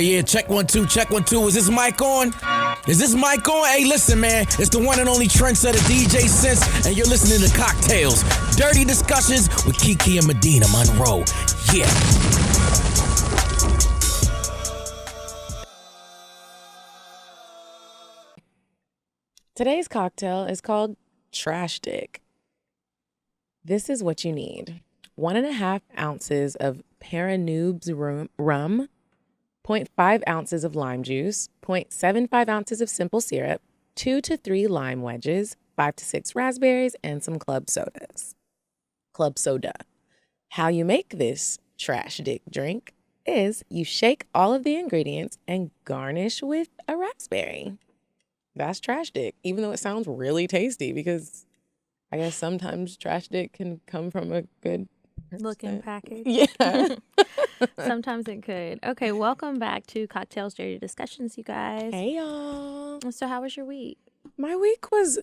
Yeah, check 1 2, check 1 2. Is this mic on? Is this mic on? Hey, listen, man. It's the one and only trendsetter DJ Sense, and you're listening to CockTales. Dirty discussions with Kiki and Medina Monroe. Yeah. Today's cocktail is called Trash Dick. This is what you need. 1.5 ounces of Paranoob's rum, 0.5 ounces of lime juice, 0.75 ounces of simple syrup, 2 to 3 lime wedges, 5 to 6 raspberries, and some club soda. How you make this trash dick drink is you shake all of the ingredients and garnish with a raspberry. That's trash dick, even though it sounds really tasty, because I guess sometimes trash dick can come from a good looking package. Yeah. Sometimes it could. Okay, welcome back to CockTales Dirty Discussions, you guys. Hey, y'all. So how was your week? My week was,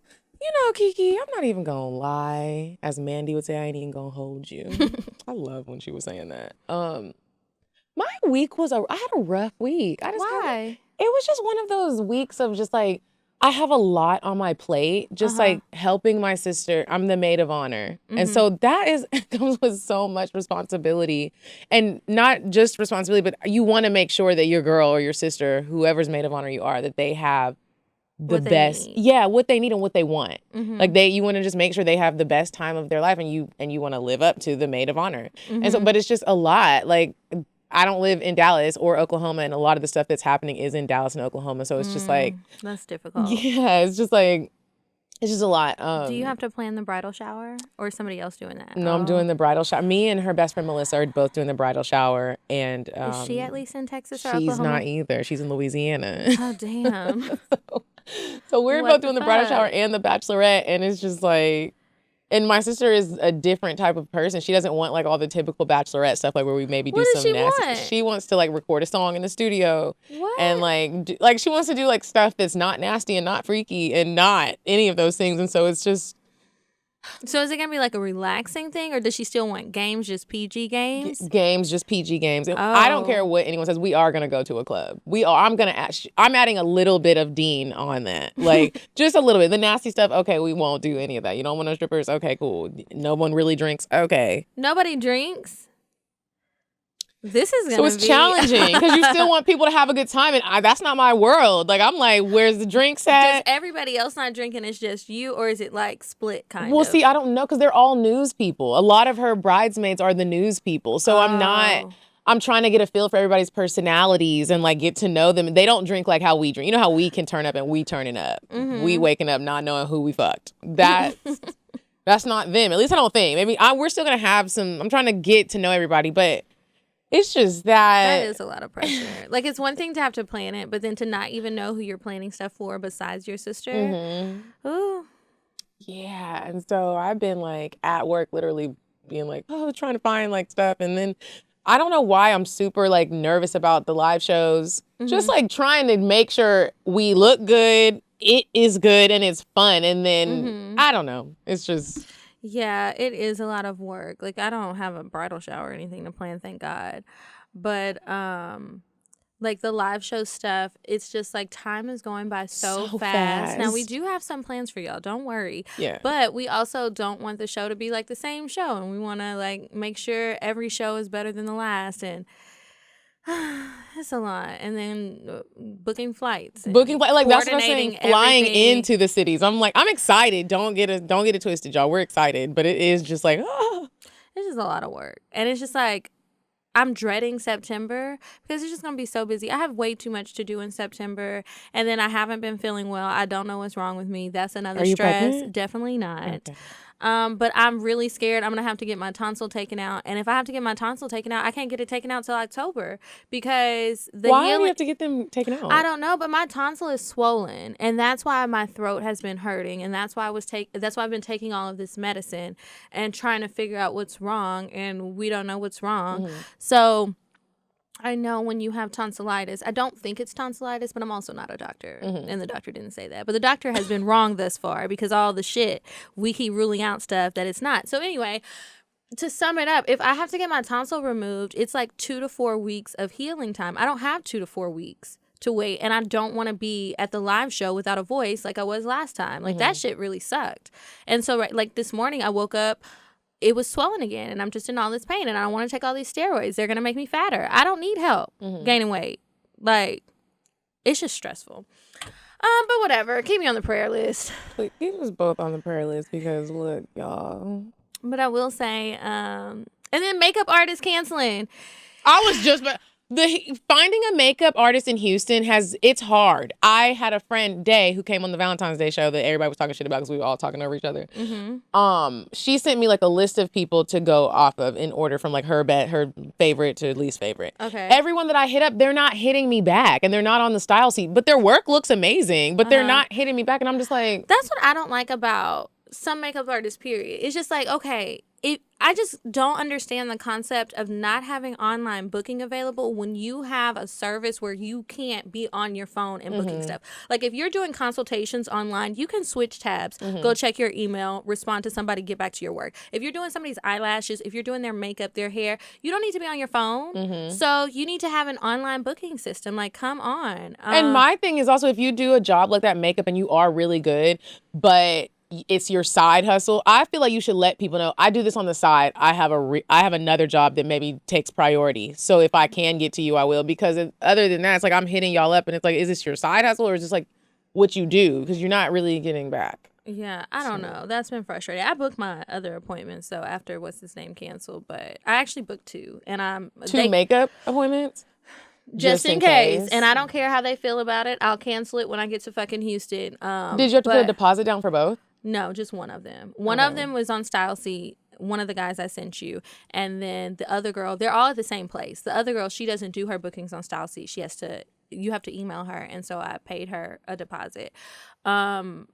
Kiki, I'm not even gonna lie. As Mandy would say, I ain't even gonna hold you. I love when she was saying that. My week was I had a rough week. Why? It was just one of those weeks of just like, I have a lot on my plate, just like helping my sister. I'm the maid of honor. And so that comes with so much responsibility, and not just responsibility, but you want to make sure that your girl or your sister, whoever's maid of honor you are, that they have the best, what they need and what they want. Like you want to just make sure they have the best time of their life, and you want to live up to the maid of honor. And so, but it's just a lot. Like, I don't live in Dallas or Oklahoma, and a lot of the stuff that's happening is in Dallas and Oklahoma. So it's just like, that's difficult. Yeah, it's just like, it's just a lot. Do you have to plan the bridal shower, or is somebody else doing that? No, I'm doing the bridal shower. Me and her best friend Melissa are both doing the bridal shower, and is she at least in Texas or Oklahoma? She's not either. She's in Louisiana. Oh, damn. so we're both doing the bridal shower and the bachelorette, and it's just like. And my sister is a different type of person. She doesn't want like all the typical bachelorette stuff, like where we maybe do some nasty. Want? She wants to like record a song in the studio. What? And like she wants to do like stuff that's not nasty and not freaky and not any of those things. And so it's just. So is it gonna be like a relaxing thing, or does she still want games, just PG games? Games, just PG games. I don't care what anyone says. We are gonna go to a club. I'm adding a little bit of Dean on that, like just a little bit. The nasty stuff, okay, we won't do any of that. You don't want no strippers, okay, cool. No one really drinks, okay. Nobody drinks. This is so it's challenging because you still want people to have a good time, and that's not my world. Like, I'm like, where's the drinks at? Does everybody else not drinking? It's just you, or is it like split kind of? Well, see, I don't know, because they're all news people. A lot of her bridesmaids are the news people, so I'm trying to get a feel for everybody's personalities and like get to know them. They don't drink like how we drink. You know how we can turn up and we turning up. We waking up not knowing who we fucked. That's not them. At least I don't think. Maybe we're still gonna have some. I'm trying to get to know everybody, but. It's just that is a lot of pressure. Like, it's one thing to have to plan it, but then to not even know who you're planning stuff for besides your sister. Ooh. Yeah. And so I've been like at work literally being like, trying to find like stuff. And then I don't know why I'm super like nervous about the live shows. Just like trying to make sure we look good, it is good, and it's fun. And then I don't know. It's just... Yeah, it is a lot of work. Like, I don't have a bridal shower or anything to plan, thank God. But like the live show stuff, it's just like time is going by so fast. Now, we do have some plans for y'all, don't worry. Yeah. But we also don't want the show to be like the same show, and we want to like make sure every show is better than the last, and it's a lot. And then booking flights. Like that's what I'm saying. Flying into the cities. I'm like, I'm excited. Don't get it twisted, y'all. We're excited, but it is just like, it's just a lot of work. And it's just like, I'm dreading September because it's just going to be so busy. I have way too much to do in September, and then I haven't been feeling well. I don't know what's wrong with me. That's another stress. Pregnant? Definitely not. Okay. But I'm really scared. I'm going to have to get my tonsil taken out. And if I have to get my tonsil taken out, I can't get it taken out till October because Why do you have to get them taken out? I don't know, but my tonsil is swollen, and that's why my throat has been hurting, and that's why I've been taking all of this medicine and trying to figure out what's wrong, and we don't know what's wrong. So I know when you have tonsillitis, I don't think it's tonsillitis, but I'm also not a doctor. And the doctor didn't say that. But the doctor has been wrong thus far because all the shit, we keep ruling out stuff that it's not. So anyway, to sum it up, if I have to get my tonsil removed, it's like 2 to 4 weeks of healing time. I don't have 2 to 4 weeks to wait, and I don't want to be at the live show without a voice like I was last time. Like, that shit really sucked. And so, like, this morning I woke up, it was swollen again, and I'm just in all this pain, and I don't want to take all these steroids. They're going to make me fatter. I don't need help gaining weight. Like, it's just stressful. But whatever. Keep me on the prayer list. Keep us both on the prayer list because, look, y'all. But I will say, and then makeup artist canceling. I was just finding a makeup artist in Houston it's hard. I had a friend, Day, who came on the Valentine's Day show that everybody was talking shit about because we were all talking over each other. She sent me like a list of people to go off of in order from like her favorite to least favorite. Okay. Everyone that I hit up, they're not hitting me back and they're not on the style seat, but their work looks amazing, but they're not hitting me back. And I'm just like, that's what I don't like about some makeup artists, period. It's just like, okay, I just don't understand the concept of not having online booking available when you have a service where you can't be on your phone and booking stuff. Like, if you're doing consultations online, you can switch tabs, go check your email, respond to somebody, get back to your work. If you're doing somebody's eyelashes, if you're doing their makeup, their hair, you don't need to be on your phone. So you need to have an online booking system. Like, come on. And my thing is also, if you do a job like that makeup and you are really good, but it's your side hustle, I feel like you should let people know, I do this on the side. I have another job that maybe takes priority. So if I can get to you, I will. Because other than that, it's like I'm hitting y'all up and it's like, is this your side hustle or is this like what you do? Because you're not really getting back. Yeah, I don't know. That's been frustrating. I booked my other appointments, so after what's his name canceled, but I actually booked 2, and two makeup appointments. Just in case. And I don't care how they feel about it. I'll cancel it when I get to fucking Houston. Did you have to put a deposit down for both? No, just one of them. One of them was on Style Seat, one of the guys I sent you. And then the other girl, they're all at the same place. The other girl, she doesn't do her bookings on Style Seat. You have to email her. And so I paid her a deposit. Yeah,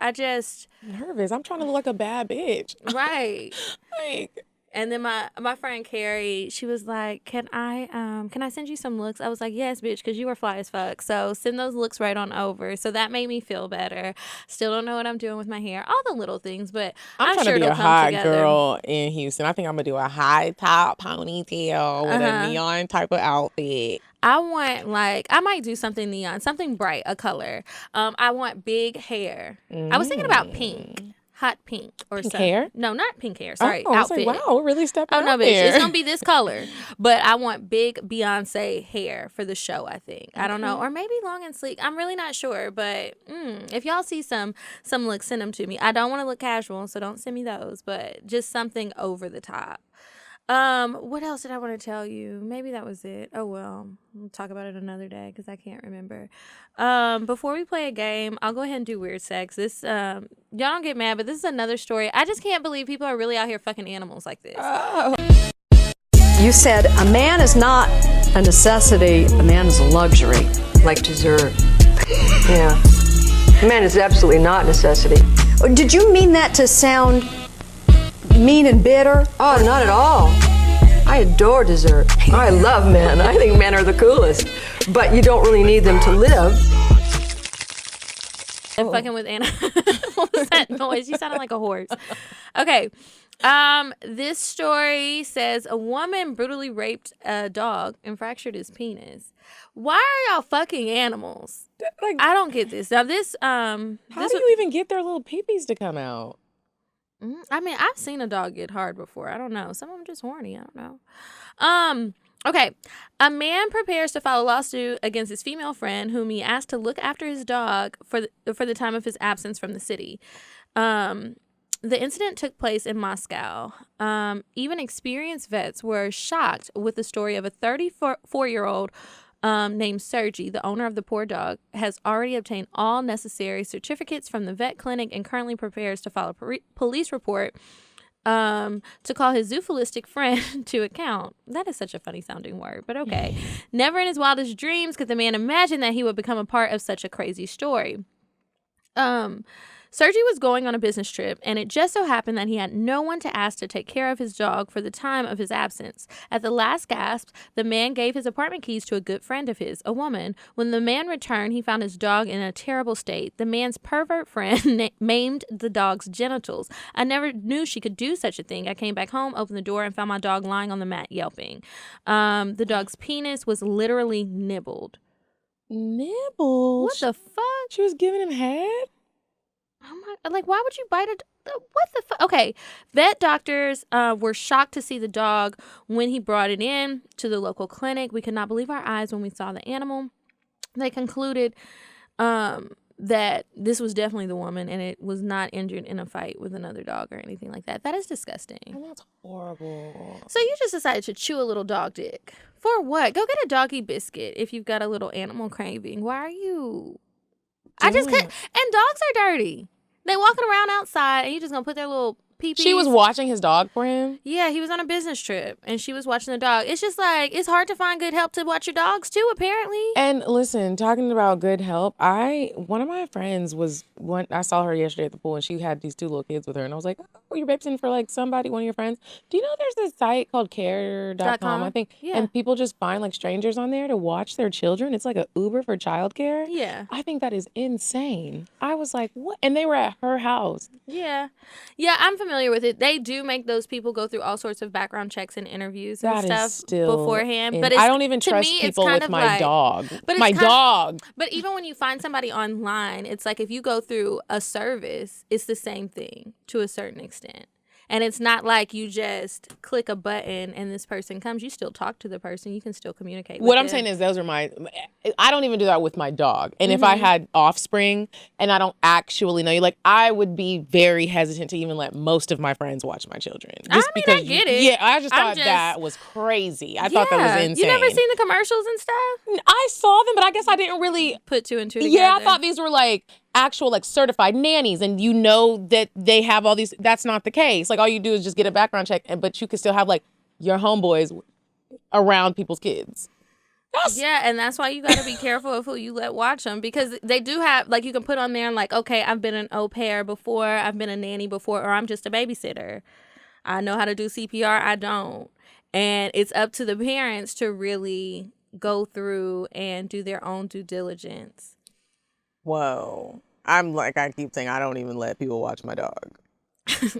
I just... nervous. I'm trying to look like a bad bitch. Right. Like... And then my friend Carrie, she was like, can I send you some looks? I was like, yes, bitch, because you were fly as fuck. So send those looks right on over. So that made me feel better. Still don't know what I'm doing with my hair. All the little things, but I'm sure it'll come together. I'm trying to be a hot girl in Houston. I think I'm going to do a high top ponytail with a neon type of outfit. I might do something neon, something bright, a color. I want big hair. I was thinking about pink. Hot pink or pink something. Hair? No, not pink hair. Sorry, outfit. Like, wow, really stepping up no, bitch. there. It's going to be this color. But I want big Beyonce hair for the show, I think. I don't know. Or maybe long and sleek. I'm really not sure. But if y'all see some looks, send them to me. I don't want to look casual, so don't send me those. But just something over the top. What else did I want to tell you? Maybe that was it. Oh, well. We'll talk about it another day because I can't remember. Before we play a game, I'll go ahead and do weird sex. This, y'all don't get mad, but this is another story. I just can't believe people are really out here fucking animals like this. Oh. You said a man is not a necessity, a man is a luxury. Like dessert. Yeah. A man is absolutely not a necessity. Did you mean that to sound mean and bitter? Oh, not at all. I adore dessert. I love men. I think men are the coolest. But you don't really need them to live. And fucking with Anna. What was that noise? You sounded like a horse. Okay. This story says a woman brutally raped a dog and fractured his penis. Why are y'all fucking animals? Like, I don't get this. Now this how do you even get their little peepees to come out? I mean, I've seen a dog get hard before. I don't know. Some of them just horny. I don't know. Okay. A man prepares to file a lawsuit against his female friend whom he asked to look after his dog for the time of his absence from the city. The incident took place in Moscow. Even experienced vets were shocked with the story of a 34-year-old named Sergey. The owner of the poor dog has already obtained all necessary certificates from the vet clinic and currently prepares to file a police report to call his zoophilistic friend to account. That is such a funny sounding word, but okay. Never in his wildest dreams could the man imagine that he would become a part of such a crazy story. Sergi was going on a business trip, and it just so happened that he had no one to ask to take care of his dog for the time of his absence. At the last gasp, the man gave his apartment keys to a good friend of his, a woman. When the man returned, he found his dog in a terrible state. The man's pervert friend maimed the dog's genitals. I never knew she could do such a thing. I came back home, opened the door, and found my dog lying on the mat yelping. The dog's penis was literally nibbled. Nibbled? What the fuck? She was giving him head? Oh my, like, why would you bite what the fuck? Okay, vet doctors were shocked to see the dog when he brought it in to the local clinic. We could not believe our eyes when we saw the animal. They concluded that this was definitely the woman, and it was not injured in a fight with another dog or anything like that. That is disgusting. Oh, that's horrible. So you just decided to chew a little dog dick. For what? Go get a doggy biscuit if you've got a little animal craving. Why are you... I just couldn't... And dogs are dirty. They walking around outside, and you just gonna put their little pee-pees. She was watching his dog for him? Yeah, he was on a business trip, and she was watching the dog. It's just like, it's hard to find good help to watch your dogs, too, apparently. And listen, talking about good help, one of my friends I saw her yesterday at the pool, and she had these 2 little kids with her, and I was like, oh, you're babysitting for, like, somebody, one of your friends? Do you know there's this site called care.com, I think? Yeah. And people just find, like, strangers on there to watch their children. It's like an Uber for childcare. Yeah. I think that is insane. I was like, what? And they were at her house. Yeah. Yeah, I'm familiar with it. They do make those people go through all sorts of background checks and interviews and That stuff is still beforehand. But I don't even trust people with my dog. But my dog. But even when you find somebody online, it's like if you go through a service, it's the same thing to a certain extent. And it's not like you just click a button and this person comes. You still talk to the person. You can still communicate with What I'm them. saying is I don't even do that with my dog. And if I had offspring and I don't actually know you, like, I would be very hesitant to even let most of my friends watch my children. Just I get it. Yeah, I just thought that was crazy. I thought that was insane. You never seen the commercials and stuff? I saw them, but I guess I didn't really put 2 and 2 together. Yeah, I thought these were like actual like certified nannies, and you know that they have all these. That's not the case. Like all you do is just get a background check, but you can still have like your homeboys around people's kids. Yeah, and that's why you got to be careful of who you let watch them, because they do have, like, you can put on there and like, okay, I've been an au pair before, I've been a nanny before, or I'm just a babysitter. I know how to do CPR, I don't. And it's up to the parents to really go through and do their own due diligence. Whoa. I keep saying I don't even let people watch my dog.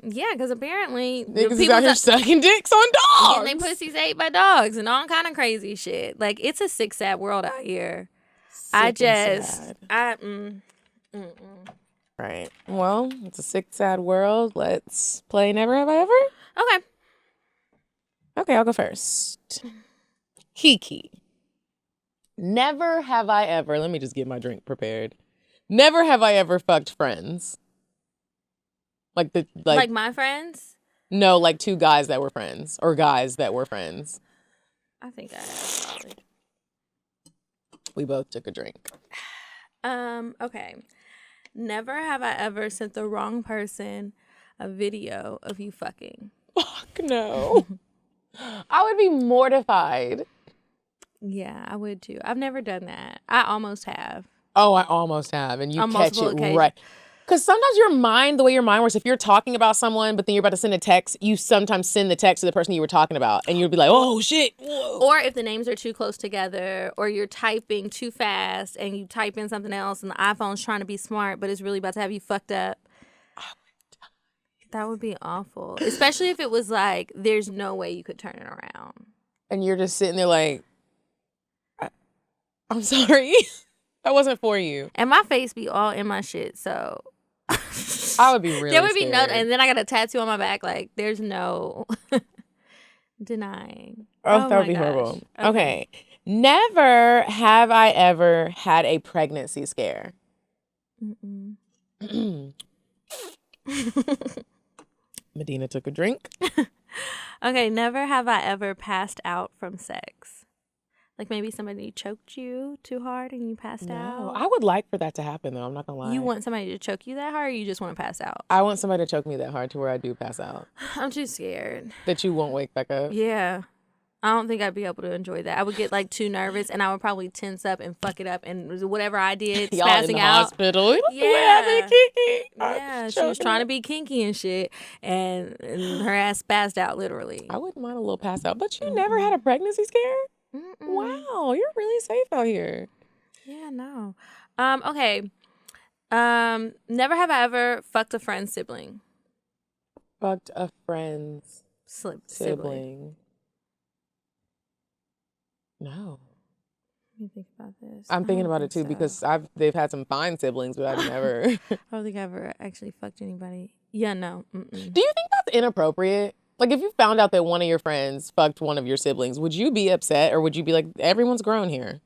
Yeah, because apparently niggas is out here sucking dicks on dogs. And they pussies ate by dogs and all kind of crazy shit. Like, it's a sick, sad world out here. Right. Well, it's a sick, sad world. Let's play Never Have I Ever. Okay. Okay, I'll go first. Kiki. Never have I ever, let me just get my drink prepared. Never have I ever fucked friends. Like my friends? No, like 2 guys that were friends, or guys that were friends. I think I have, probably. We both took a drink. Okay. Never have I ever sent the wrong person a video of you fucking. Fuck no. I would be mortified. Yeah, I would too. I've never done that. I almost have. Oh, I almost have. And you on catch it occasions. right. Because sometimes the way your mind works, if you're talking about someone, but then you're about to send a text, you sometimes send the text to the person you were talking about. And you'll be like, oh, shit. Whoa. Or if the names are too close together, or you're typing too fast and you type in something else and the iPhone's trying to be smart, but it's really about to have you fucked up. That would be awful. Especially if it was like, there's no way you could turn it around. And you're just sitting there like, I'm sorry. That wasn't for you. And my face be all in my shit, so... I would be really There would be scared. no... And then I got a tattoo on my back, like, there's no denying. Oh, that would be horrible. Okay. Never have I ever had a pregnancy scare. Medina took a drink. Okay, never have I ever passed out from sex. Like maybe somebody choked you too hard and you passed out. I would like for that to happen, though. I'm not going to lie. You want somebody to choke you that hard, or you just want to pass out? I want somebody to choke me that hard to where I do pass out. I'm too scared. That you won't wake back up? Yeah. I don't think I'd be able to enjoy that. I would get like too nervous, and I would probably tense up and fuck it up, and whatever I did, Y'all spazzing in the out. hospital. Yeah. What happened, Kiki? Yeah, she was trying to be kinky and shit, and her ass spazzed out literally. I wouldn't mind a little pass out, but you never had a pregnancy scare? Wow, you're really safe out here. Yeah, no. Okay. Never have I ever fucked a friend's sibling. Fucked a friend's Sibling. No. Let me think about this. I'm thinking about it too because they've had some fine siblings, but I've never. I don't think I've ever actually fucked anybody. Yeah, no. Mm-mm. Do you think that's inappropriate? Like, if you found out that one of your friends fucked one of your siblings, would you be upset or would you be like, everyone's grown here?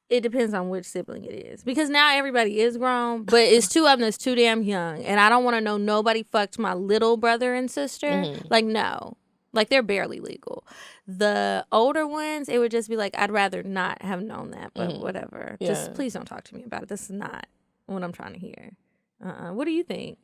It depends on which sibling it is. Because now everybody is grown, but it's two of them that's too damn young. And I don't want to know nobody fucked my little brother and sister. Like, no. Like, they're barely legal. The older ones, it would just be like, I'd rather not have known that, but whatever. Yeah. Just please don't talk to me about it. This is not what I'm trying to hear. What do you think?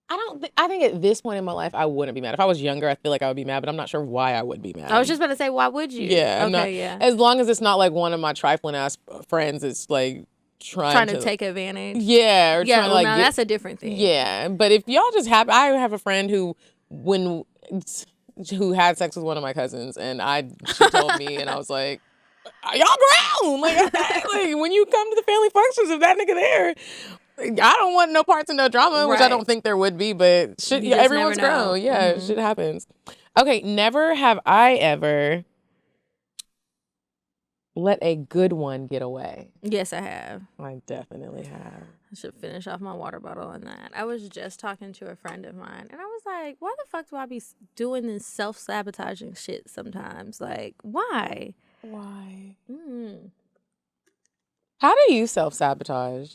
I think at this point in my life, I wouldn't be mad. If I was younger, I feel like I would be mad, but I'm not sure why I would be mad. I was just about to say, why would you? Yeah. Okay, yeah. As long as it's not like one of my trifling ass friends is like trying to take advantage. Yeah. Or Yeah, trying to, like, that's a different thing. Yeah. But if y'all just have, I have a friend who had sex with one of my cousins, and she told me, and I was like, y'all grown. Like, when you come to the family functions, if that nigga there, I don't want no parts of no drama, which I don't think there would be, but shit, everyone's grown. Yeah, shit happens. Okay, never have I ever let a good one get away. Yes, I have. I definitely have. I should finish off my water bottle on that. I was just talking to a friend of mine, and I was like, why the fuck do I be doing this self-sabotaging shit sometimes? Like, why? Why? How do you self-sabotage?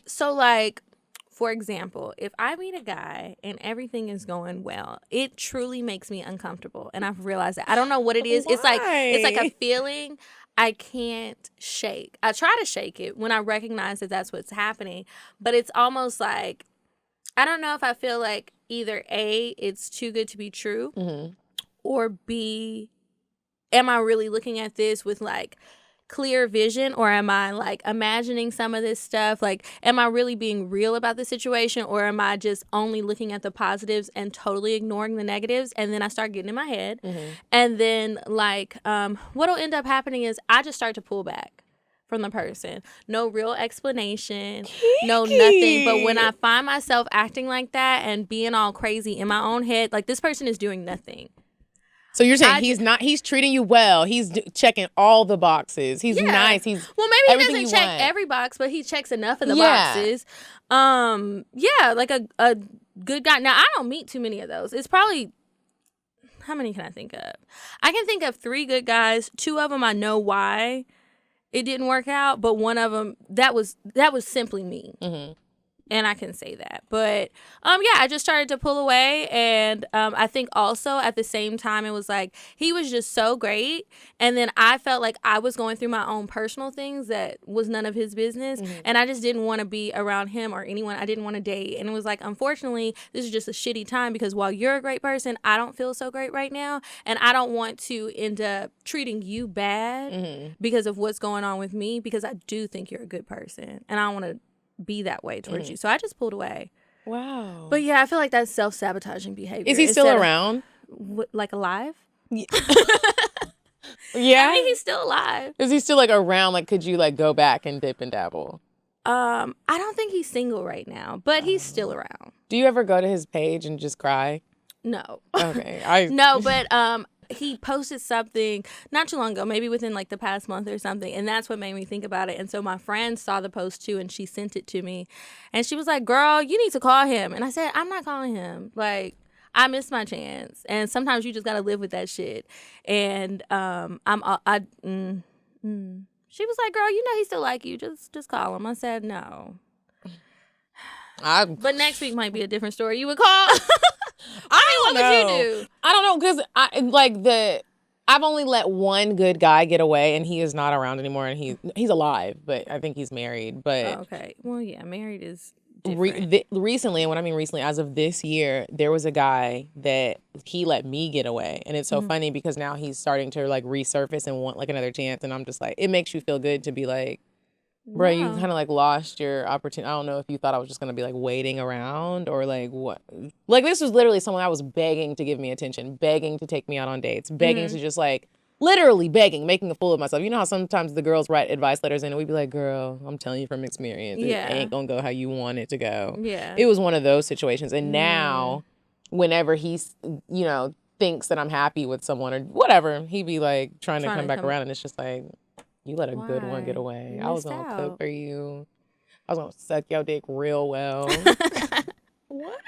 So like, for example, if I meet a guy and everything is going well, it truly makes me uncomfortable. And I've realized that. I don't know what it is. Why? It's like a feeling I can't shake. I try to shake it when I recognize that that's what's happening, but it's almost like, I don't know if I feel like either A, it's too good to be true, or B, am I really looking at this with like clear vision, or am I like imagining some of this stuff? Like, am I really being real about the situation, or am I just only looking at the positives and totally ignoring the negatives? And then I start getting in my head. And then like what'll end up happening is I just start to pull back from the person. No real explanation, no nothing. But when I find myself acting like that and being all crazy in my own head, like, this person is doing nothing. So you're saying he's treating you well. He's checking all the boxes. He's nice. Maybe he doesn't check every box, but he checks enough of the boxes. Like a good guy. Now, I don't meet too many of those. It's probably, how many can I think of? I can think of 3 good guys. 2 of them I know why it didn't work out, but one of them, that was simply me. And I can say that. But, I just started to pull away. And I think also at the same time, it was like, he was just so great. And then I felt like I was going through my own personal things that was none of his business. And I just didn't want to be around him or anyone I didn't want to date. And it was like, unfortunately, this is just a shitty time, because while you're a great person, I don't feel so great right now. And I don't want to end up treating you bad because of what's going on with me, because I do think you're a good person. And I don't want to be that way towards you. So I just pulled away. Wow. But yeah, I feel like that's self-sabotaging behavior. Is he still around? Like alive? Yeah. I mean, he's still alive. Is he still like around? Like, could you like go back and dip and dabble? I don't think he's single right now, but he's still around. Do you ever go to his page and just cry? No. Okay. No, but he posted something not too long ago, maybe within like the past month or something, and that's what made me think about it. And so my friend saw the post too, and she sent it to me, and she was like, "Girl, you need to call him." And I said, "I'm not calling him. Like, I missed my chance, and sometimes you just gotta live with that shit." And she was like, "Girl, you know he still like you. Just call him." I said, "No." But next week might be a different story. You would call? What would you do? I don't know, because I've only let one good guy get away, and he is not around anymore, and he's alive, but I think he's married. But okay, well, yeah, married is different. Recently, and when I mean recently, as of this year, there was a guy that he let me get away. And it's so funny because now he's starting to like resurface and want like another chance. And I'm just like, it makes you feel good to be like, bro, you kind of like lost your opportunity. I don't know if you thought I was just going to be like waiting around or like what. Like this was literally someone that was begging to give me attention, begging to take me out on dates, begging to just like, literally begging, making a fool of myself. You know how sometimes the girls write advice letters in and we'd be like, girl, I'm telling you from experience, it ain't gonna go how you want it to go. Yeah. It was one of those situations. And now, whenever he's, you know, thinks that I'm happy with someone or whatever, he be like trying to come back around and it's just like, you let a good one get away. I was gonna cook for you. I was gonna suck your dick real well. What?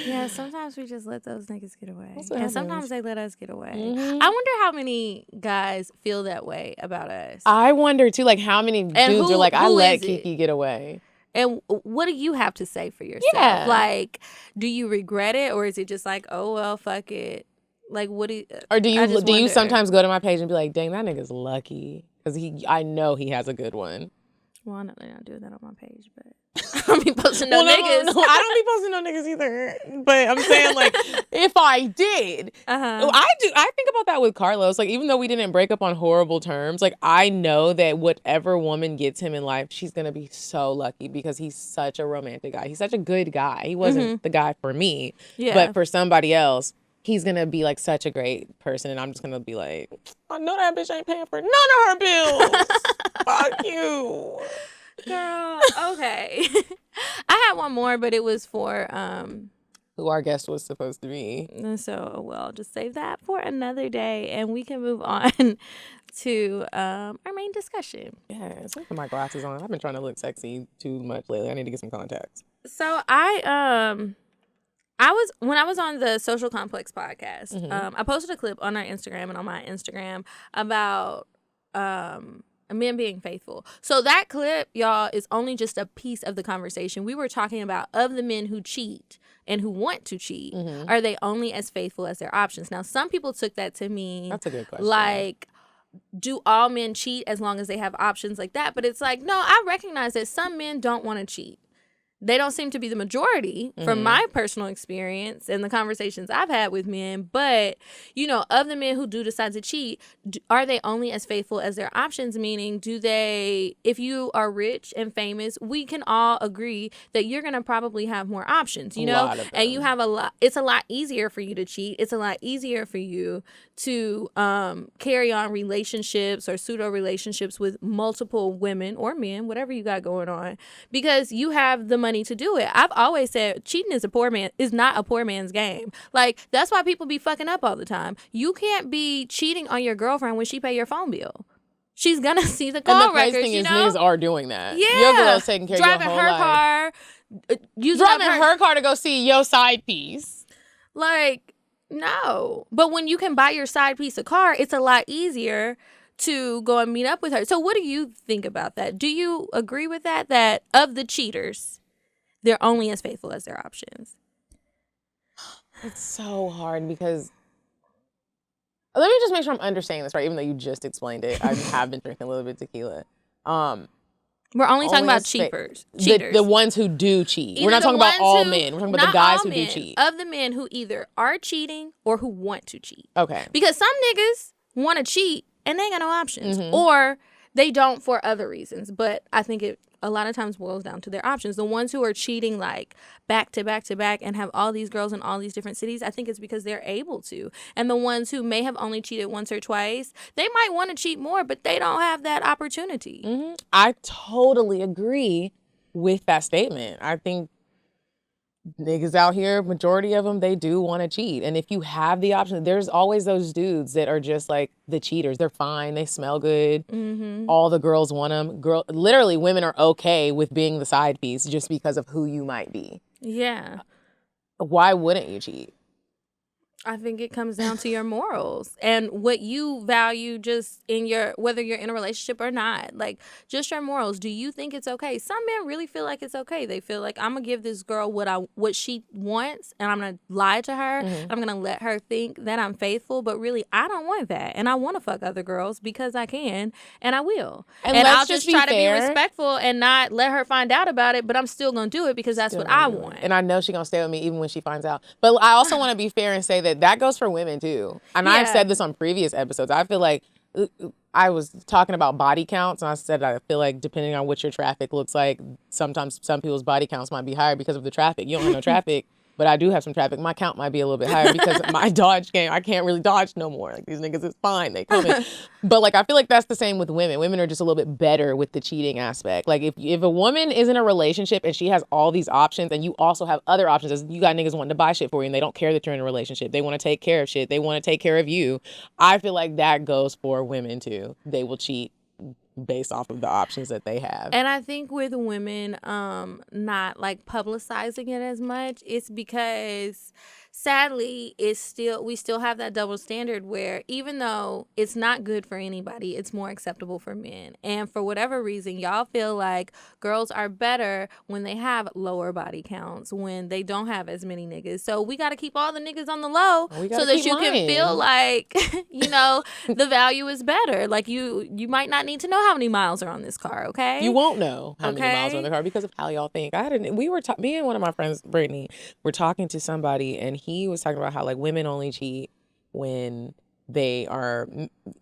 Yeah, sometimes we just let those niggas get away. And sometimes they let us get away. I wonder how many guys feel that way about us. I wonder too, like how many dudes are like, I let Kiki get away. And what do you have to say for yourself? Yeah. Like, do you regret it or is it just like, oh well, fuck it? Like, what do you? Or do you sometimes go to my page and be like, dang, that nigga's lucky because I know he has a good one. Well, I know they're not doing that on my page, but I don't be posting no niggas. No, I don't be posting no niggas either. But I'm saying, like, if I did, I think about that with Carlos. Like, even though we didn't break up on horrible terms, like, I know that whatever woman gets him in life, she's gonna be so lucky because he's such a romantic guy. He's such a good guy. He wasn't the guy for me, but for somebody else, he's gonna be like such a great person, and I'm just gonna be like, I know that bitch ain't paying for none of her bills. Fuck you. Girl, okay. I had one more, but it was for who our guest was supposed to be. So we'll just save that for another day, and we can move on to our main discussion. Yeah, so I put my glasses on. I've been trying to look sexy too much lately. I need to get some contacts. So when I was on the Social Complex podcast, I posted a clip on our Instagram and on my Instagram about men being faithful. So that clip, y'all, is only just a piece of the conversation. We were talking about of the men who cheat and who want to cheat, are they only as faithful as their options? Now, some people took that to mean that's a good question. Like, do all men cheat as long as they have options like that? But it's like, no, I recognize that some men don't want to cheat. They don't seem to be the majority from my personal experience and the conversations I've had with men. But, you know, of the men who do decide to cheat, are they only as faithful as their options? Meaning, do they, if you are rich and famous, we can all agree that you're going to probably have more options, you know? And you have it's a lot easier for you to cheat. It's a lot easier for you to carry on relationships or pseudo relationships with multiple women or men, whatever you got going on, because you have the money to do it. I've always said cheating is not a poor man's game. Like, that's why people be fucking up all the time. You can't be cheating on your girlfriend when she pay your phone bill. She's gonna see the call records. And the crazy thing is, niggas are doing that. Yeah, your girl's taking care of your whole life. Car, driving her car to go see your side piece. Like, no. But when you can buy your side piece a car, it's a lot easier to go and meet up with her. So what do you think about that? Do you agree with that? That of the cheaters, they're only as faithful as their options? It's so hard because let me just make sure I'm understanding this right, even though you just explained it. I have been drinking a little bit of tequila. We're only talking about cheaters. The ones who do cheat. We're not talking about all men. We're talking about the guys who do cheat. Of the men who either are cheating or who want to cheat. Okay. Because some niggas want to cheat and they ain't got no options. Or they don't for other reasons. But I think it a lot of times boils down to their options. The ones who are cheating like back to back to back and have all these girls in all these different cities, I think it's because they're able to. And the ones who may have only cheated once or twice, they might want to cheat more, but they don't have that opportunity. I totally agree with that statement. I think niggas out here, majority of them, they do want to cheat. And if you have the option, there's always those dudes that are just like the cheaters. They're fine. They smell good. All the girls want them. Literally, women are okay with being the side piece just because of who you might be. Yeah. Why wouldn't you cheat? I think it comes down to your morals and what you value just in whether you're in a relationship or not. Like, just your morals. Do you think it's okay? Some men really feel like it's okay. They feel like, I'm going to give this girl what she wants, and I'm going to lie to her. I'm going to let her think that I'm faithful, but really, I don't want that. And I want to fuck other girls because I can, and I will. And I'll just try to be respectful and not let her find out about it, but I'm still going to do it because that's what I want. And I know she's going to stay with me even when she finds out. But I also want to be fair and say that goes for women too. And I've said this on previous episodes. I feel like I was talking about body counts, and I said I feel like depending on what your traffic looks like, sometimes some people's body counts might be higher because of the traffic. You don't have no traffic, but I do have some traffic. My count might be a little bit higher because of my dodge game. I can't really dodge no more. Like, these niggas is fine. They coming. But like, I feel like that's the same with women. Women are just a little bit better with the cheating aspect. Like, if a woman is in a relationship and she has all these options, and you also have other options, as you got niggas wanting to buy shit for you, and they don't care that you're in a relationship. They want to take care of shit. They want to take care of you. I feel like that goes for women too. They will cheat based off of the options that they have. And I think with women not like publicizing it as much, it's because sadly we still have that double standard where even though it's not good for anybody, it's more acceptable for men. And for whatever reason, y'all feel like girls are better when they have lower body counts, when they don't have as many niggas. So we got to keep all the niggas on the low so that you can feel like, you know, the value is better. Like, you might not need to know how many miles are on this car, okay? You won't know how many miles are on the car because of how y'all think. Me and one of my friends, Brittany, were talking to somebody, and he was talking about how like women only cheat when they are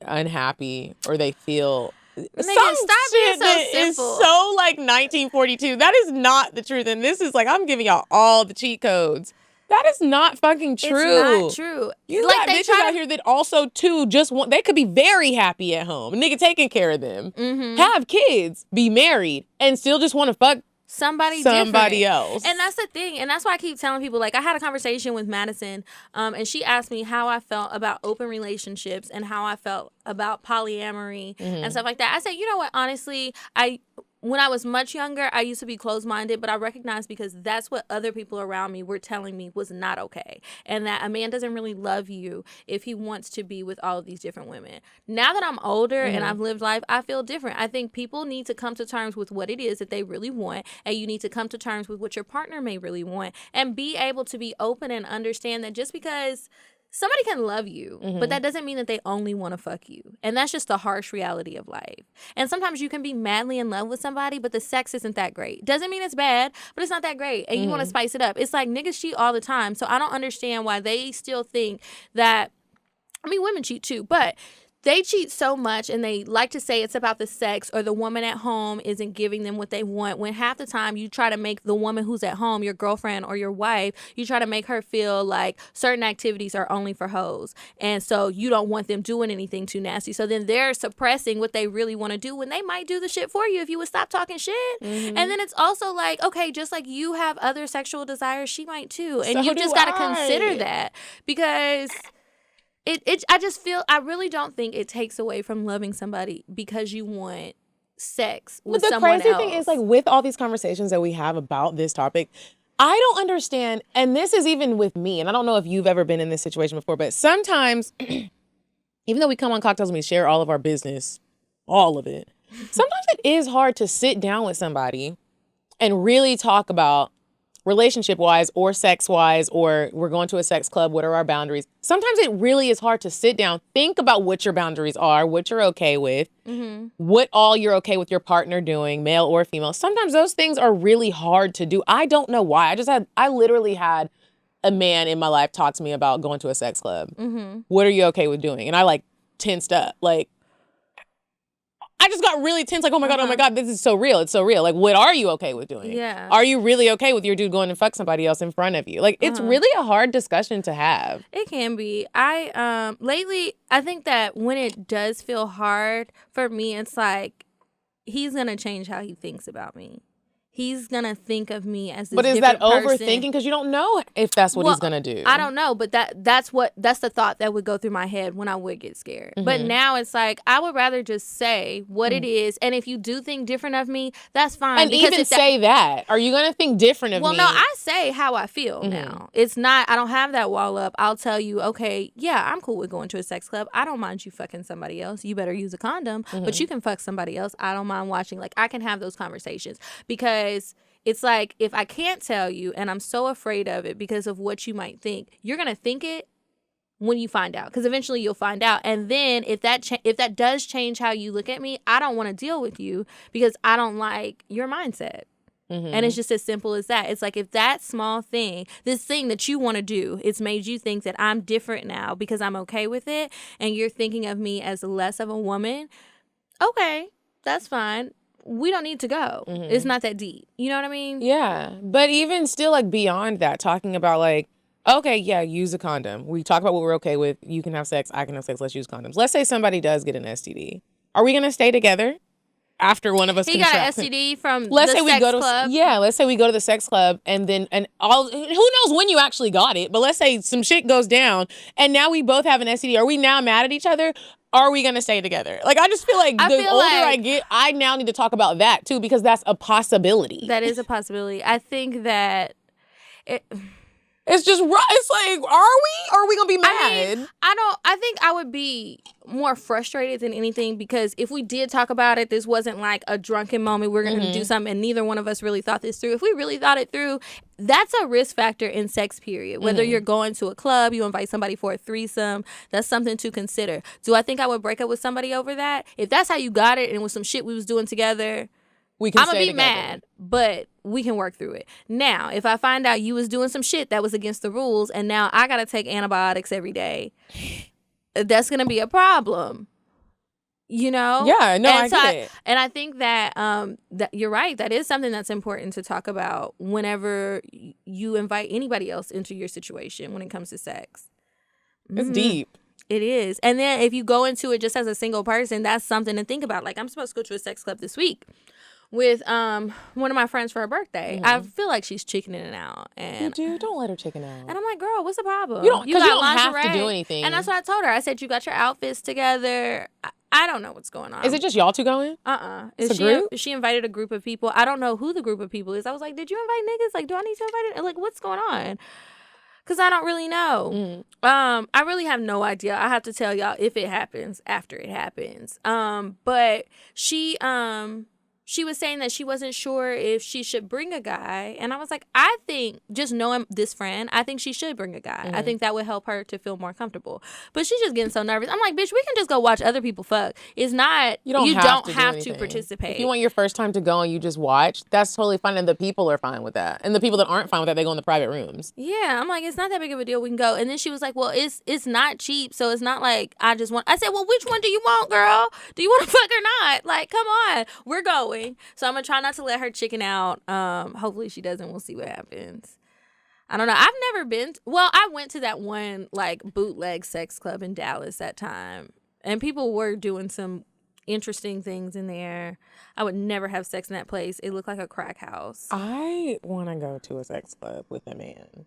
unhappy or they feel stop being so simple. It's so like 1942. That is not the truth. And this is like, I'm giving y'all all the cheat codes. That is not fucking true. It's not true. You like, got bitches out here that also too they could be very happy at home. A nigga taking care of them, have kids, be married, and still just want to fuck somebody else. And that's the thing. And that's why I keep telling people, like, I had a conversation with Madison, and she asked me how I felt about open relationships and how I felt about polyamory and stuff like that. I said, you know what, honestly, when I was much younger, I used to be closed-minded, but I recognized because that's what other people around me were telling me was not okay. And that a man doesn't really love you if he wants to be with all of these different women. Now that I'm older and I've lived life, I feel different. I think people need to come to terms with what it is that they really want, and you need to come to terms with what your partner may really want, and be able to be open and understand that just because somebody can love you, but that doesn't mean that they only want to fuck you. And that's just the harsh reality of life. And sometimes you can be madly in love with somebody, but the sex isn't that great. Doesn't mean it's bad, but it's not that great. And you want to spice it up. It's like niggas cheat all the time. So I don't understand why they still think that, I mean, women cheat too, but they cheat so much, and they like to say it's about the sex or the woman at home isn't giving them what they want, when half the time you try to make the woman who's at home, your girlfriend or your wife, you try to make her feel like certain activities are only for hoes. And so you don't want them doing anything too nasty. So then they're suppressing what they really want to do when they might do the shit for you if you would stop talking shit. And then it's also like, okay, just like you have other sexual desires, she might too. And you just got to consider that, because I really don't think it takes away from loving somebody because you want sex with someone else. But the crazy thing is, like, with all these conversations that we have about this topic, I don't understand, and this is even with me, and I don't know if you've ever been in this situation before, but sometimes, even though we come on Cocktails and we share all of our business, all of it, sometimes it is hard to sit down with somebody and really talk about relationship-wise or sex-wise, or we're going to a sex club, what are our boundaries? Sometimes it really is hard to sit down, think about what your boundaries are, what you're okay with, what all you're okay with your partner doing, male or female. Sometimes those things are really hard to do. I don't know why. I literally had a man in my life talk to me about going to a sex club. What are you okay with doing? And I like tensed up. Like, I just got really tense, like, oh my God, this is so real. It's so real. Like, what are you okay with doing? Yeah. Are you really okay with your dude going and fuck somebody else in front of you? Like, it's really a hard discussion to have. It can be. Lately, I think that when it does feel hard for me, it's like, he's going to change how he thinks about me. he's gonna think of me as this But is different that person. overthinking? Because you don't know if that's what he's gonna do. I don't know, but that's the thought that would go through my head when I would get scared. But now it's like I would rather just say what it is, and if you do think different of me, that's fine. And because even say that. Are you gonna think different of me? Well, no, I say how I feel now. It's not. I don't have that wall up. I'll tell you, okay, yeah, I'm cool with going to a sex club. I don't mind you fucking somebody else. You better use a condom, but you can fuck somebody else. I don't mind watching. Like I can have those conversations because. It's like if I can't tell you and I'm so afraid of it because of what you might think, you're going to think it when you find out because eventually you'll find out. And then if that does change how you look at me, I don't want to deal with you because I don't like your mindset. And it's just as simple as that. It's like if that small thing, this thing that you want to do, it's made you think that I'm different now because I'm okay with it and you're thinking of me as less of a woman, okay, that's fine. We don't need to go. It's not that deep. You know what I mean? Yeah. But even still, like, beyond that, talking about, like, okay, yeah, use a condom. We talk about what we're okay with. You can have sex. I can have sex. Let's use condoms. Let's say somebody does get an STD. Are we going to stay together after one of us He got contracts? an STD from Let's the say we sex go to club. Yeah, let's say we go to the sex club and then who knows when you actually got it, but let's say some shit goes down and now we both have an STD. Are we now mad at each other? Are we going to stay together? Like, I just feel like the older I get, I now need to talk about that too because that's a possibility. That is a possibility. I think that it's just right. It's like, are we going to be mad? I think I would be more frustrated than anything because if we did talk about it, this wasn't like a drunken moment. We're going to do something and neither one of us really thought this through. If we really thought it through, that's a risk factor in sex, period. Whether you're going to a club, you invite somebody for a threesome, that's something to consider. Do I think I would break up with somebody over that? If that's how you got it and it was some shit we was doing together, I'm going to be mad, but we can work through it. Now, if I find out you was doing some shit that was against the rules and now I got to take antibiotics every day, that's going to be a problem. You know? Yeah, no, I get it. And I think that, that you're right. That is something that's important to talk about whenever you invite anybody else into your situation when it comes to sex. It's deep. It is. And then if you go into it just as a single person, that's something to think about. Like, I'm supposed to go to a sex club this week with one of my friends for her birthday. I feel like she's chickening out. And You do? Don't let her chicken out. And I'm like, girl, what's the problem? You don't have to lingerie. do anything. And that's what I told her. I said, you got your outfits together. I don't know what's going on. Is it just y'all two going? It's a group? She invited a group of people. I don't know who the group of people is. I was like, did you invite niggas? Like, do I need to invite it? Like, what's going on? Because I don't really know. I really have no idea. I have to tell y'all if it happens after it happens. But she was saying that she wasn't sure if she should bring a guy. And I was like, I think, just knowing this friend, I think she should bring a guy. I think that would help her to feel more comfortable. But she's just getting so nervous. I'm like, bitch, we can just go watch other people fuck. It's not, you don't have to participate. If you want your first time to go and you just watch, that's totally fine. And the people are fine with that. And the people that aren't fine with that, they go in the private rooms. Yeah, I'm like, it's not that big of a deal. We can go. And then she was like, well, it's not cheap. So it's not like I said, well, which one do you want, girl? Do you want to fuck or not? Like, come on. We're going. So I'm going to try not to let her chicken out. Hopefully she doesn't. We'll see what happens. I don't know. I've never been. I went to that one like bootleg sex club in Dallas that time. And people were doing some interesting things in there. I would never have sex in that place. It looked like a crack house. I want to go to a sex club with a man.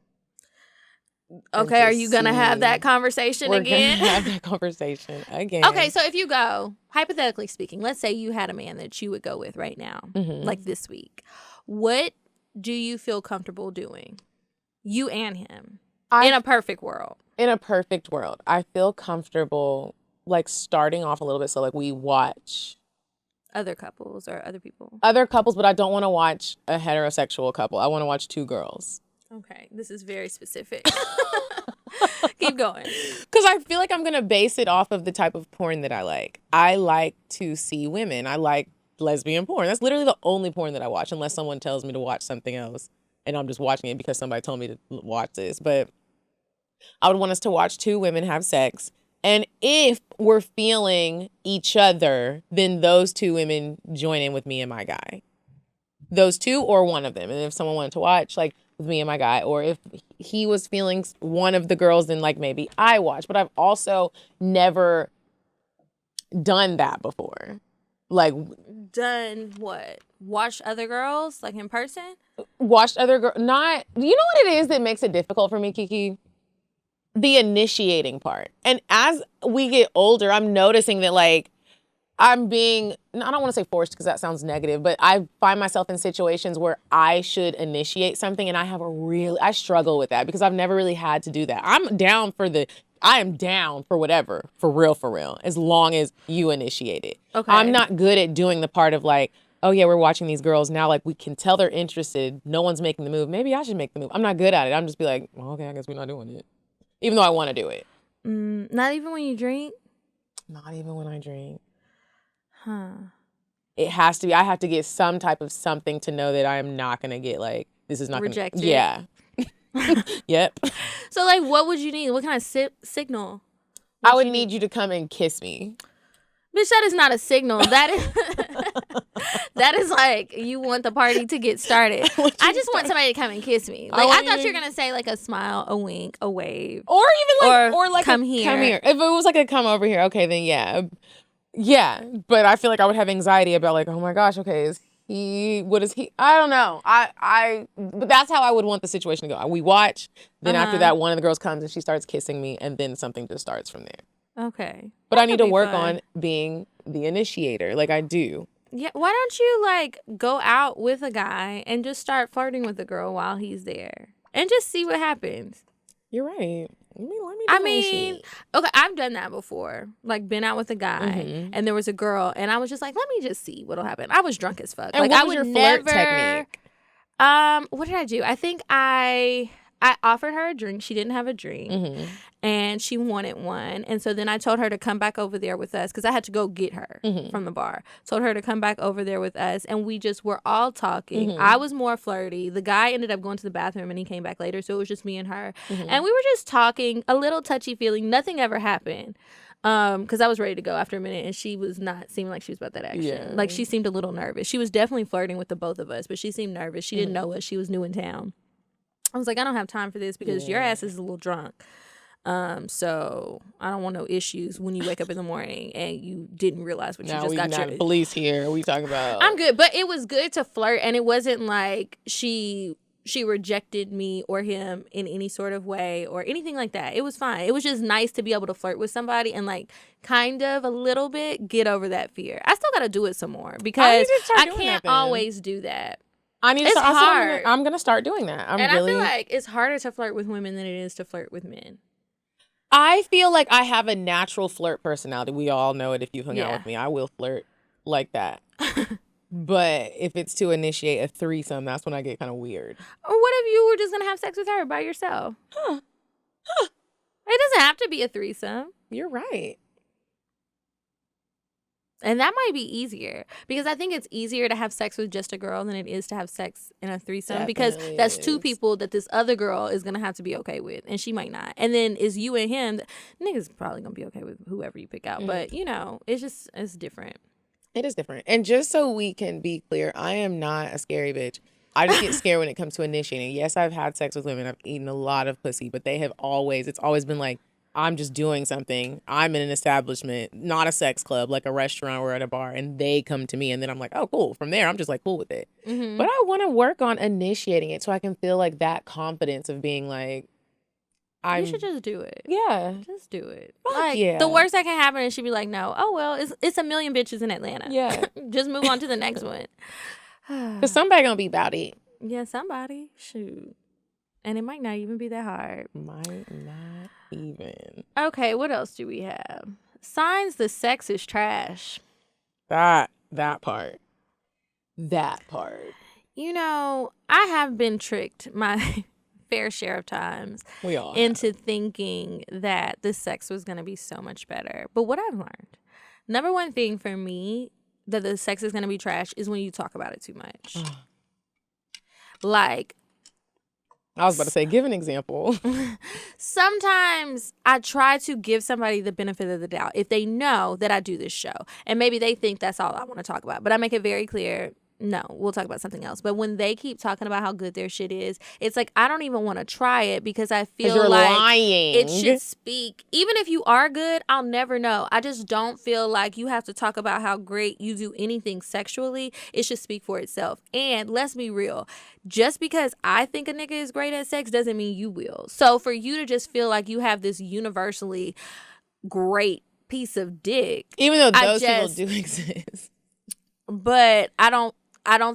Okay, are you going to have that conversation again? We're going to have that conversation again. Okay, so if you go, hypothetically speaking, let's say you had a man that you would go with right now, like this week. What do you feel comfortable doing? You and him. In a perfect world. In a perfect world. I feel comfortable, like, starting off a little bit. So, like, we watch other couples or other people. Other couples, but I don't want to watch a heterosexual couple. I want to watch two girls. Okay, this is very specific. Keep going. Because I feel like I'm going to base it off of the type of porn that I like. I like to see women. I like lesbian porn. That's literally the only porn that I watch, unless someone tells me to watch something else. And I'm just watching it because somebody told me to watch this. But I would want us to watch two women have sex. And if we're feeling each other, then those two women join in with me and my guy. Those two or one of them. And if someone wanted to watch, like, with me and my guy, or if he was feeling one of the girls, then like maybe I watch. But I've also never done that before. Like, Done what? Watched other girls like in person? watched other girls. Not, you know what it is that makes it difficult for me, Kiki? The initiating part. And as we get older, I'm noticing that, like, I'm being, I don't want to say forced because that sounds negative, but I find myself in situations where I should initiate something, and I struggle with that because I've never really had to do that. I am down for whatever, for real, as long as you initiate it. Okay. I'm not good at doing the part of like, oh yeah, we're watching these girls now, like we can tell they're interested. No one's making the move. Maybe I should make the move. I'm not good at it. I'm just be like, well, okay, I guess we're not doing it. Even though I want to do it. Not even when you drink? Not even when I drink. Huh. It has to be. I have to get some type of something to know that I am not going to get like, this is not going to. Rejected. Yeah. Yep. So, like, what would you need? What kind of signal? I would need you to come and kiss me. Bitch, that is not a signal. That is that is like you want the party to get started. I just want somebody to come and kiss me. Like I thought you were gonna say like a smile, a wink, a wave, or even like or like come here. Come here. If it was like a come over here, okay, then yeah. But I feel like I would have anxiety about like, oh my gosh, okay, what is he? I don't know. But that's how I would want the situation to go. We watch, then after that, one of the girls comes and she starts kissing me, and then something just starts from there. Okay. But I need to work on being the initiator. Like I do. Yeah. Why don't you like go out with a guy and just start flirting with the girl while he's there and just see what happens? You're right. Let me I mean, okay, I've done that before. Like, been out with a guy, and there was a girl, and I was just like, let me just see what'll happen. I was drunk as fuck. And like, what I was would your never. Flirt technique? What did I do? I think I offered her a drink. She didn't have a drink, and she wanted one. And so then I told her to come back over there with us because I had to go get her from the bar. Told her to come back over there with us, and we just were all talking. I was more flirty. The guy ended up going to the bathroom, and he came back later, so it was just me and her. And we were just talking, a little touchy-feely. Nothing ever happened. Because I was ready to go after a minute, and she was not seeming like she was about that action. Yeah. Like, she seemed a little nervous. She was definitely flirting with the both of us, but she seemed nervous. She didn't know us. She was new in town. I was like, I don't have time for this because your ass is a little drunk. So I don't want no issues when you wake up in the morning and you didn't realize what you just got. Now we police here. We talking about? I'm good, but it was good to flirt, and it wasn't like she rejected me or him in any sort of way or anything like that. It was fine. It was just nice to be able to flirt with somebody and like kind of a little bit get over that fear. I still got to do it some more because I can't always do that. It's hard. I'm going to start doing that. I feel like it's harder to flirt with women than it is to flirt with men. I feel like I have a natural flirt personality. We all know it if you hung out with me. I will flirt like that. But if it's to initiate a threesome, that's when I get kind of weird. Or what if you were just going to have sex with her by yourself? It doesn't have to be a threesome. You're right. And that might be easier because I think it's easier to have sex with just a girl than it is to have sex in a threesome because that's two people that this other girl is going to have to be okay with, and she might not. And then it's you and him. Niggas probably going to be okay with whoever you pick out. But, it's different. It is different. And just so we can be clear, I am not a scary bitch. I just get scared when it comes to initiating. Yes, I've had sex with women. I've eaten a lot of pussy, but it's always been like, I'm just doing something. I'm in an establishment, not a sex club, like a restaurant or at a bar, and they come to me, and then I'm like, oh, cool. From there, I'm just like cool with it. But I want to work on initiating it so I can feel like that confidence of being like, you should just do it. Yeah. Just do it. The worst that can happen is she'd be like, no. Oh, well, it's a million bitches in Atlanta. Yeah. Just move on to the next one. Because somebody going to be about it. Yeah, somebody. Shoot. And it might not even be that hard. Might not even. Okay, what else do we have? Signs the sex is trash. That part. I have been tricked my fair share of times into thinking that the sex was going to be so much better. But what I've learned, number one thing for me that the sex is going to be trash is when you talk about it too much. Like, I was about to say, give an example. Sometimes I try to give somebody the benefit of the doubt if they know that I do this show. And maybe they think that's all I want to talk about. But I make it very clear, no, we'll talk about something else. But when they keep talking about how good their shit is, it's like I don't even want to try it because I feel you're like lying. it should speak. Even if you are good, I'll never know. I just don't feel like you have to talk about how great you do anything sexually. It should speak for itself. And let's be real. Just because I think a nigga is great at sex doesn't mean you will. So for you to just feel like you have this universally great piece of dick, even though those people do exist, but I don't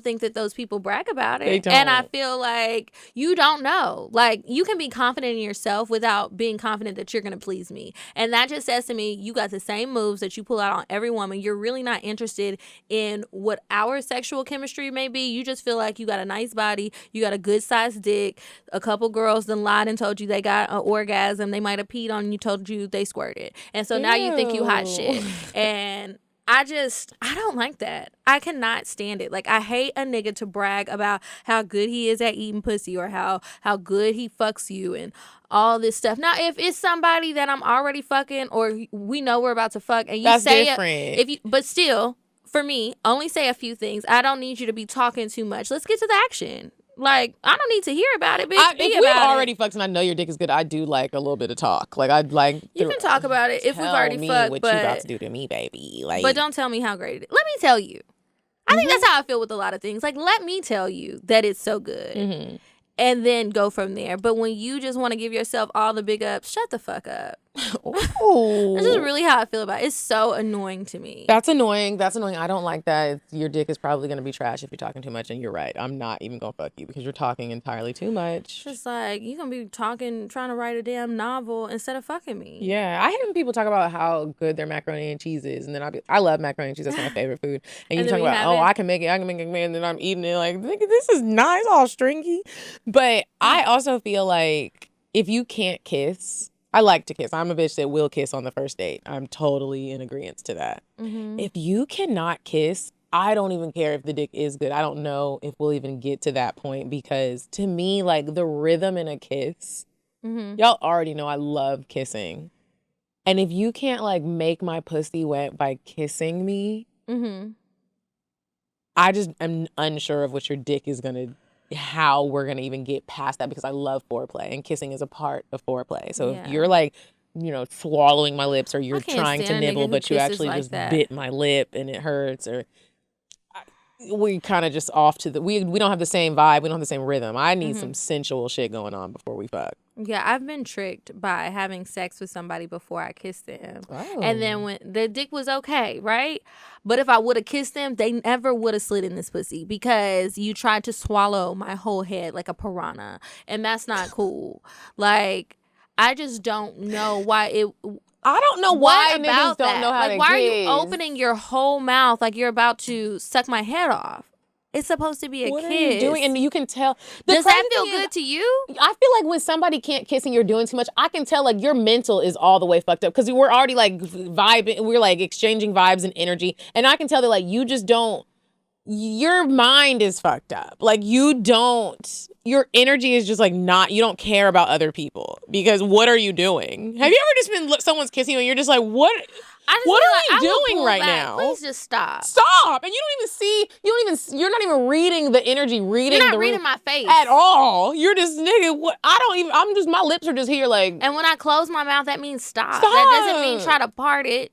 think that those people brag about it. They don't. And I feel like you don't know. Like, you can be confident in yourself without being confident that you're going to please me. And that just says to me, you got the same moves that you pull out on every woman. You're really not interested in what our sexual chemistry may be. You just feel like you got a nice body. You got a good sized dick. A couple girls then lied and told you they got an orgasm. They might have peed on you, told you they squirted. And so now you think you hot shit. And I don't like that. I cannot stand it. Like, I hate a nigga to brag about how good he is at eating pussy or how good he fucks you and all this stuff. Now, if it's somebody that I'm already fucking or we know we're about to fuck and you that's say different. But still, for me, only say a few things. I don't need you to be talking too much. Let's get to the action. Like, I don't need to hear about it, bitch. If we've already fucked and I know your dick is good, I do like a little bit of talk. Like, I'd like... You can talk about it if we've already fucked, what you about to do to me, baby. Like, but don't tell me how great it is. Let me tell you. I think that's how I feel with a lot of things. Like, let me tell you that it's so good. And then go from there. But when you just want to give yourself all the big ups, shut the fuck up. This is really how I feel about it. It's so annoying to me. That's annoying. I don't like that. Your dick is probably going to be trash if you're talking too much. And you're right. I'm not even going to fuck you because you're talking entirely too much. Just like, you're going to be talking, trying to write a damn novel instead of fucking me. Yeah. I hate when people talk about how good their macaroni and cheese is. And then I love macaroni and cheese. That's my favorite food. And you talk about, I can make it. And then I'm eating it like, this is nice, all stringy. But I also feel like if you can't kiss, I like to kiss. I'm a bitch that will kiss on the first date. I'm totally in agreement to that. If you cannot kiss, I don't even care if the dick is good. I don't know if we'll even get to that point because to me, like the rhythm in a kiss, y'all already know I love kissing. And if you can't like make my pussy wet by kissing me, I just am unsure of what your dick is going to how we're going to even get past that because I love foreplay and kissing is a part of foreplay. So if you're like, swallowing my lips or you're trying to nibble, but you actually like just bit my lip and it hurts or we kind of just off to we don't have the same vibe. We don't have the same rhythm. I need some sensual shit going on before we fuck. Yeah, I've been tricked by having sex with somebody before I kissed them. And then when the dick was okay, right? But if I would have kissed them, they never would have slid in this pussy because you tried to swallow my whole head like a piranha. And that's not cool. Like, I just don't know why I don't know why niggas don't know how to kiss. Why are you opening your whole mouth like you're about to suck my head off? It's supposed to be a kiss. What are you doing? And you can tell. Does that feel good to you? I feel like when somebody can't kiss and you're doing too much, I can tell like your mental is all the way fucked up because we're already like vibing. We're like exchanging vibes and energy. And I can tell that like you just don't. Your mind is fucked up. Like your energy is just like not, you don't care about other people because what are you doing? Have you ever just been, someone's kissing you and you're just like, what are you doing right now? Please just stop. Stop. And you're not even reading the energy, you're not reading my face at all. You're just, nigga, what? My lips are just here like. And when I close my mouth, that means stop. That doesn't mean try to part it.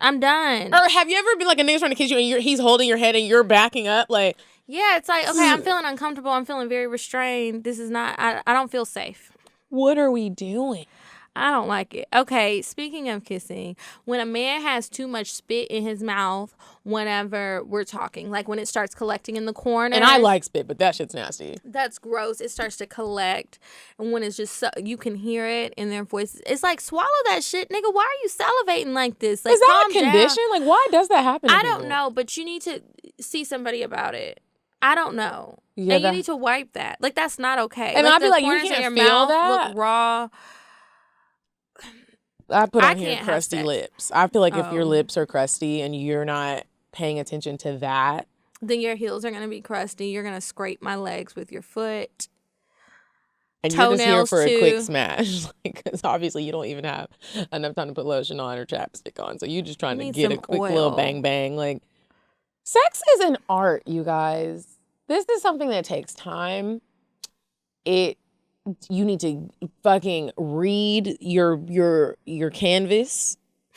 I'm done. Or have you ever been like a nigga's trying to kiss you and he's holding your head and you're backing up? Like, yeah, it's like, okay, I'm feeling uncomfortable. I'm feeling very restrained. This is not, I don't feel safe. What are we doing? I don't like it. Okay, speaking of kissing, when a man has too much spit in his mouth whenever we're talking, like when it starts collecting in the corner. And I like spit, but that shit's nasty. That's gross. It starts to collect. And when it's just, you can hear it in their voices. It's like, swallow that shit, nigga. Why are you salivating like this? Like, is that a condition? Down. Like, why does that happen to I don't know, but you need to see somebody about it. I don't know. Yeah, and you need to wipe that. Like, that's not okay. And like, I'd be like, you can't feel that? Look raw. I put on here crusty lips. I feel like if your lips are crusty and you're not paying attention to that, then your heels are going to be crusty. You're going to scrape my legs with your foot. And you're just here for a quick smash. Because obviously you don't even have enough time to put lotion on or chapstick on. So you're just trying to get a quick little bang bang. Like, Sex is an art, you guys. This is something that takes time. You need to fucking read your canvas.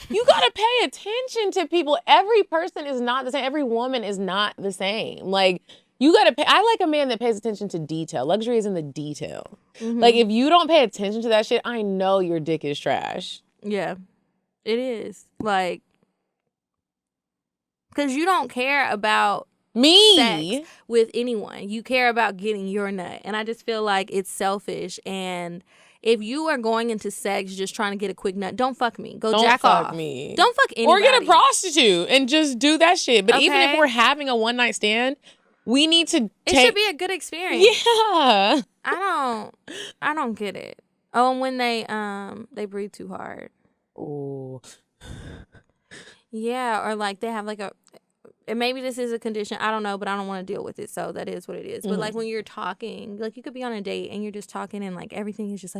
You gotta pay attention to people. Every person is not the same. Every woman is not the same. Like, you gotta pay. I like a man that pays attention to detail. Luxury is in the detail. Like, if you don't pay attention to that shit, I know your dick is trash. Yeah, it is. Like, because you don't care about sex with anyone. You care about getting your nut. And I just feel like it's selfish. And if you are going into sex just trying to get a quick nut, don't fuck me. Go jack off. Don't fuck me. Don't fuck anybody. Or get a prostitute and just do that shit. But even if Okay. we're having a one-night stand, we need to It should be a good experience. Yeah. I don't get it. Oh, and when they breathe too hard. Ooh. Yeah, or like they have like and maybe this is a condition, I don't know, but I don't want to deal with it, so that is what it is. But like when you're talking, like you could be on a date and you're just talking and like everything is just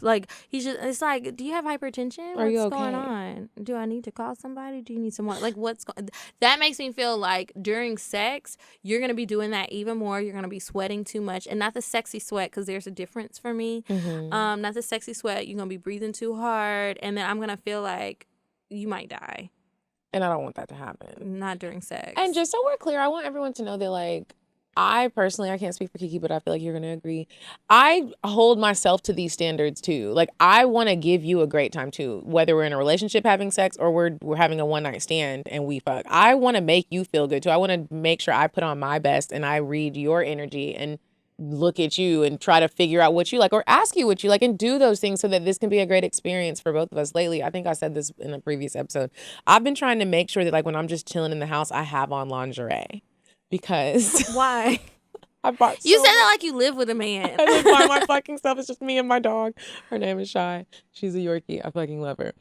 like it's like, do you have hypertension? Are you What's okay? going on? Do I need to call somebody? Do you need someone? Like that makes me feel like during sex, you're going to be doing that even more. You're going to be sweating too much, and not the sexy sweat, because there's a difference for me. Not the sexy sweat. You're going to be breathing too hard, and then I'm going to feel like you might die. And I don't want that to happen. Not during sex. And just so we're clear, I want everyone to know that, like, I personally, I can't speak for Kiki, but I feel like you're going to agree. I hold myself to these standards too. Like, I want to give you a great time too, whether we're in a relationship having sex or we're having a one night stand and we fuck. I want to make you feel good too. I want to make sure I put on my best and I read your energy and look at you and try to figure out what you like or ask you what you like and do those things so that this can be a great experience for both of us. Lately, I think I said this in a previous episode, I've been trying to make sure that, like, when I'm just chilling in the house, I have on lingerie. Because why? I bought You said that like you live with a man. I live by my fucking self. It's just me and my dog. Her name is Shy. She's a Yorkie. I fucking love her.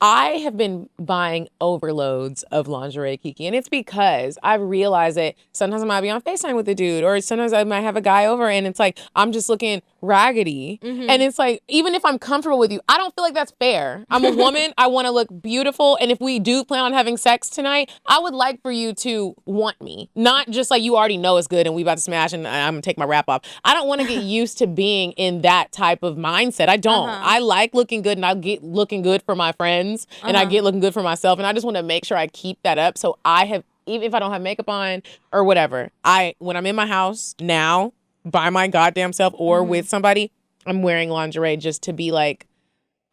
I have been buying overloads of lingerie, Kiki, and it's because I've realized that sometimes I might be on FaceTime with a dude, or sometimes I might have a guy over and it's like, I'm just looking raggedy. And it's like, even if I'm comfortable with you, I don't feel like that's fair. I'm a woman. I want to look beautiful. And if we do plan on having sex tonight, I would like for you to want me, not just like you already know it's good and we about to smash and I'm going to take my wrap off. I don't want to get used to being in that type of mindset. I don't. I like looking good and I get looking good for my friends. And I get looking good for myself. And I just want to make sure I keep that up. So I have, even if I don't have makeup on or whatever, when I'm in my house now by my goddamn self or with somebody, I'm wearing lingerie just to be like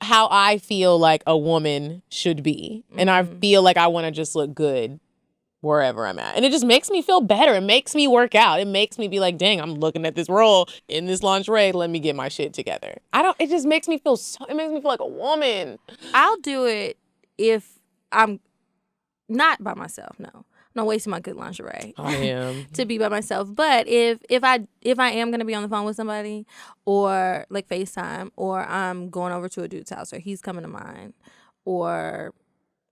how I feel like a woman should be. And I feel like I want to just look good wherever I'm at. And it just makes me feel better. It makes me work out. It makes me be like, dang, I'm looking at this roll in this lingerie. Let me get my shit together. It just makes me feel it makes me feel like a woman. I'll do it if I'm not by myself. No, I'm not wasting my good lingerie. I am. To be by myself. But if I am gonna be on the phone with somebody, or like FaceTime, or I'm going over to a dude's house, or he's coming to mine, or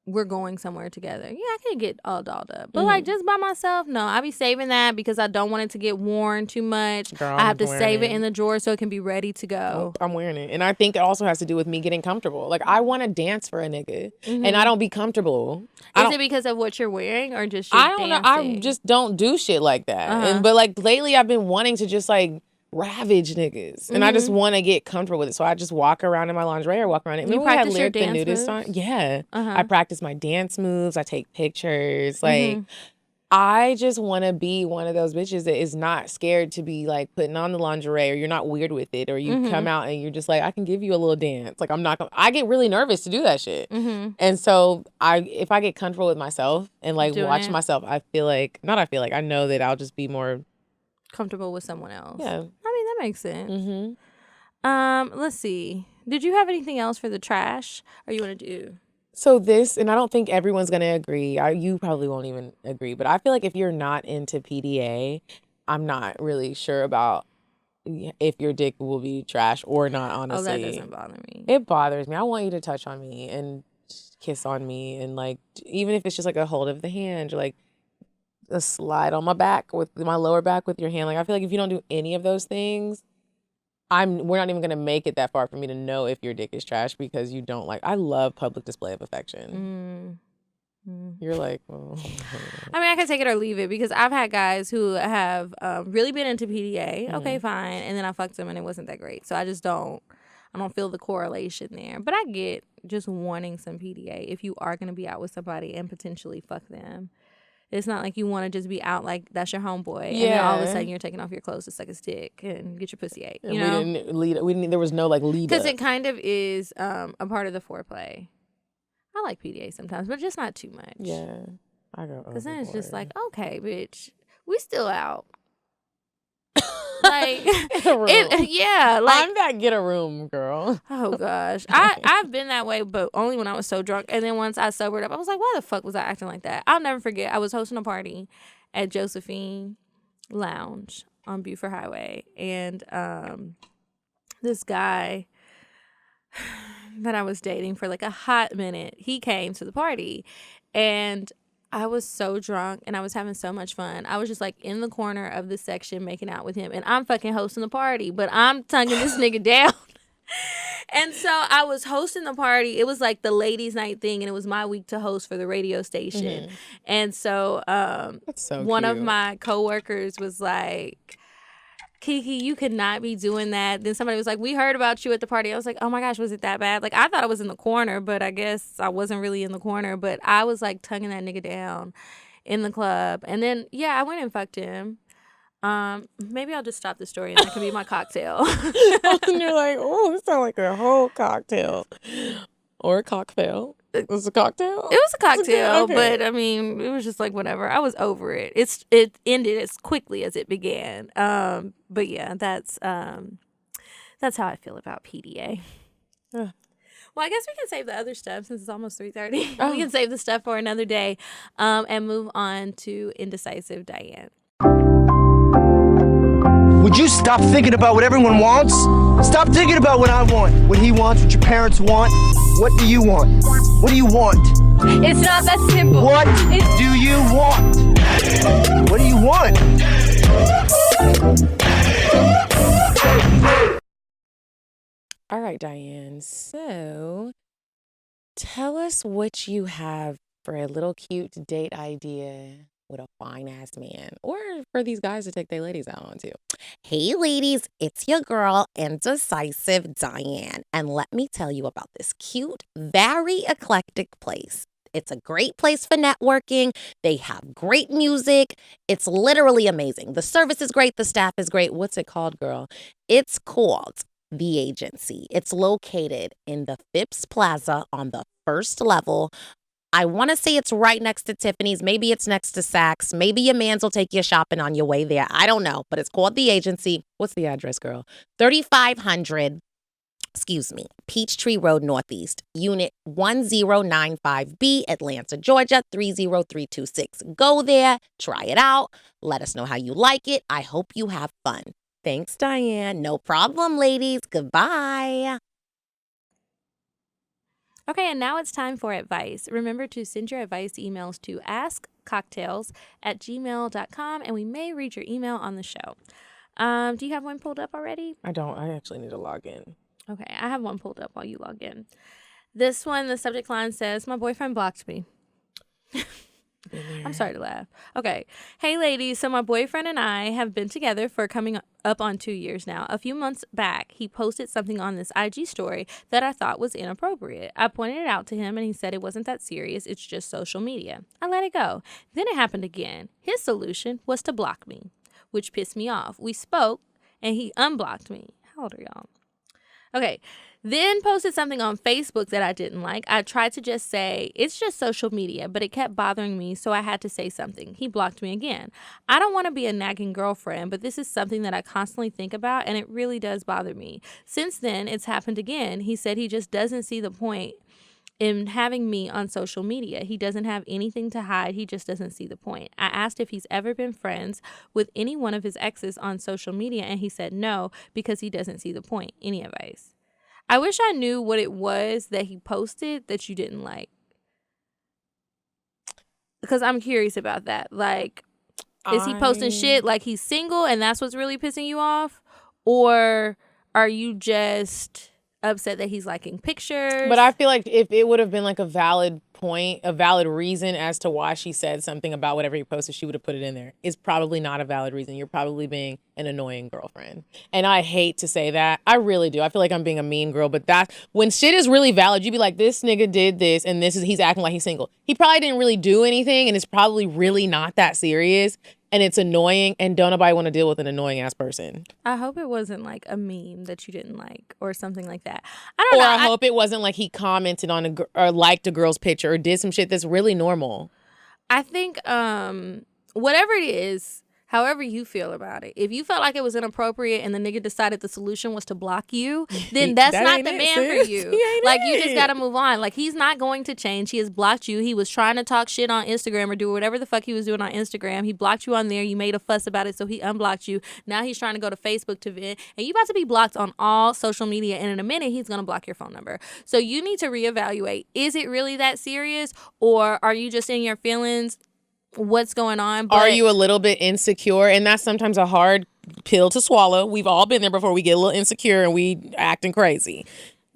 we're going somewhere together, yeah, I can get all dolled up. But like just by myself, no. I be saving that because I don't want it to get worn too much. Girl, I have to I'm save it wearing in the drawer so it can be ready to go. I'm wearing it. And I think it also has to do with me getting comfortable. Like, I want to dance for a nigga and I don't be comfortable. Is it because of what you're wearing or just your I don't know. I dancing? just don't do shit like that. But like lately I've been wanting to just like ravage niggas. And I just want to get comfortable with it. So I just walk around in my lingerie or walk around it. You Remember we had practice your Lyric the dance Nudist moves? on? Yeah. I practice my dance moves. I take pictures. Like, I just want to be one of those bitches that is not scared to be like putting on the lingerie, or you're not weird with it, or you come out and you're just like, I can give you a little dance. Like, I get really nervous to do that shit. And so if I get comfortable with myself and like Doing watch it. myself, I know that I'll just be more Comfortable with someone else. Yeah. I mean, that makes sense. Let's see. Did you have anything else for the trash, or you want to do? So this, and I don't think everyone's going to agree. You probably won't even agree, but I feel like if you're not into PDA, I'm not really sure about if your dick will be trash or not, honestly. Oh, that doesn't bother me. It bothers me. I want you to touch on me and kiss on me, and like, even if it's just like a hold of the hand, or like a slide on my back with my lower back with your hand. Like, I feel like if you don't do any of those things, we're not even gonna make it that far for me to know if your dick is trash, because you don't like. I love public display of affection. You're like, oh. I mean, I can take it or leave it because I've had guys who have really been into PDA. Okay, fine. And then I fucked them and it wasn't that great. So I don't feel the correlation there. But I get just wanting some PDA if you are going to be out with somebody and potentially fuck them. It's not like you want to just be out like that's your homeboy. And then all of a sudden you're taking off your clothes to suck his dick and get your pussy ate. You know? There was no like lead because up. it kind of is a part of the foreplay. I like PDA sometimes, but just not too much. Yeah. I go because then it's just like, okay, bitch, we still out. Like, yeah, like I'm that get a room girl. Oh gosh, I've been that way, but only when I was so drunk. And then once I sobered up, I was like, why the fuck was I acting like that? I'll never forget. I was hosting a party at Josephine Lounge on Buford Highway, and this guy that I was dating for like a hot minute, he came to the party, and I was so drunk and I was having so much fun. I was just like in the corner of the section making out with him, and I'm fucking hosting the party, but I'm tonguing this nigga down. And so I was hosting the party. It was like the ladies' night thing, and it was my week to host for the radio station. And so, one of my coworkers was like, Kiki, you could not be doing that. Then somebody was like, we heard about you at the party. I was like, oh my gosh, was it that bad? Like, I thought I was in the corner, but I guess I wasn't really in the corner. But I was like tonguing that nigga down in the club. And then, yeah, I went and fucked him. Maybe I'll just stop the story and that can be my cocktail. And you're like, oh, this sounds like a whole cocktail. Or a cocktail. It was a cocktail? It was a cocktail, okay. But I mean, it was just like whatever. I was over it. It ended as quickly as it began. But yeah, that's how I feel about PDA. Well, I guess we can save the other stuff since it's almost 3:30. We can save the stuff for another day, and move on to Indecisive Diane. Would you stop thinking about what everyone wants? Stop thinking about what I want, what he wants, what your parents want. What do you want? What do you want? It's not that simple. What do you want? What do you want? All right, Diane. So tell us what you have for a little cute date idea with a fine ass man, or for these guys to take their ladies out on too. Hey ladies, it's your girl, Indecisive Diane, and let me tell you about this cute, very eclectic place. It's a great place for networking. They have great music. It's literally amazing. The service is great. The staff is great. What's it called, girl? It's called The Agency. It's located in the Phipps Plaza on the first level. I want to say it's right next to Tiffany's. Maybe it's next to Saks. Maybe your mans will take you shopping on your way there. I don't know, but it's called The Agency. What's the address, girl? 3500, Peachtree Road Northeast, Unit 1095B, Atlanta, Georgia, 30326. Go there, try it out. Let us know how you like it. I hope you have fun. Thanks, Diane. No problem, ladies. Goodbye. Okay, and now it's time for advice. Remember to send your advice emails to askcocktails@gmail.com, and we may read your email on the show. Do you have one pulled up already? I don't. I actually need to log in. Okay, I have one pulled up while you log in. This one, the subject line says, my boyfriend blocked me. I'm sorry to laugh. Okay. Hey, ladies. So my boyfriend and I have been together for coming up on 2 years now. A few months back, he posted something on this IG story that I thought was inappropriate. I pointed it out to him, and he said it wasn't that serious. It's just social media. I let it go. Then it happened again. His solution was to block me, which pissed me off. We spoke, and he unblocked me. How old are y'all? Okay. Then posted something on Facebook that I didn't like. I tried to just say, it's just social media, but it kept bothering me, so I had to say something. He blocked me again. I don't want to be a nagging girlfriend, but this is something that I constantly think about, and it really does bother me. Since then, it's happened again. He said he just doesn't see the point in having me on social media. He doesn't have anything to hide. He just doesn't see the point. I asked if he's ever been friends with any one of his exes on social media, and he said no, because he doesn't see the point. Any advice? I wish I knew what it was that he posted that you didn't like. Because I'm curious about that. Like, is he posting shit like he's single and that's what's really pissing you off? Or are you just upset that he's liking pictures. But I feel like if it would have been like a valid point, a valid reason as to why she said something about whatever he posted, she would have put it in there. It's probably not a valid reason. You're probably being an annoying girlfriend. And I hate to say that. I really do. I feel like I'm being a mean girl, but that's when shit is really valid, you be like, this nigga did this and he's acting like he's single. He probably didn't really do anything and it's probably really not that serious. And it's annoying, and don't nobody want to deal with an annoying ass person. I hope it wasn't like a meme that you didn't like or something like that. I don't know. Or I hope it wasn't like he commented on or liked a girl's picture or did some shit that's really normal. I think whatever it is, however you feel about it, if you felt like it was inappropriate and the nigga decided the solution was to block you, then that's not the man for you. Like, you just got to move on. Like, he's not going to change. He has blocked you. He was trying to talk shit on Instagram or do whatever the fuck he was doing on Instagram. He blocked you on there. You made a fuss about it, so he unblocked you. Now he's trying to go to Facebook to vent. And you about to be blocked on all social media. And in a minute, he's going to block your phone number. So you need to reevaluate. Is it really that serious? Or are you just in your feelings? What's going on? Are you a little bit insecure? And that's sometimes a hard pill to swallow. We've all been there before. We get a little insecure and we acting crazy.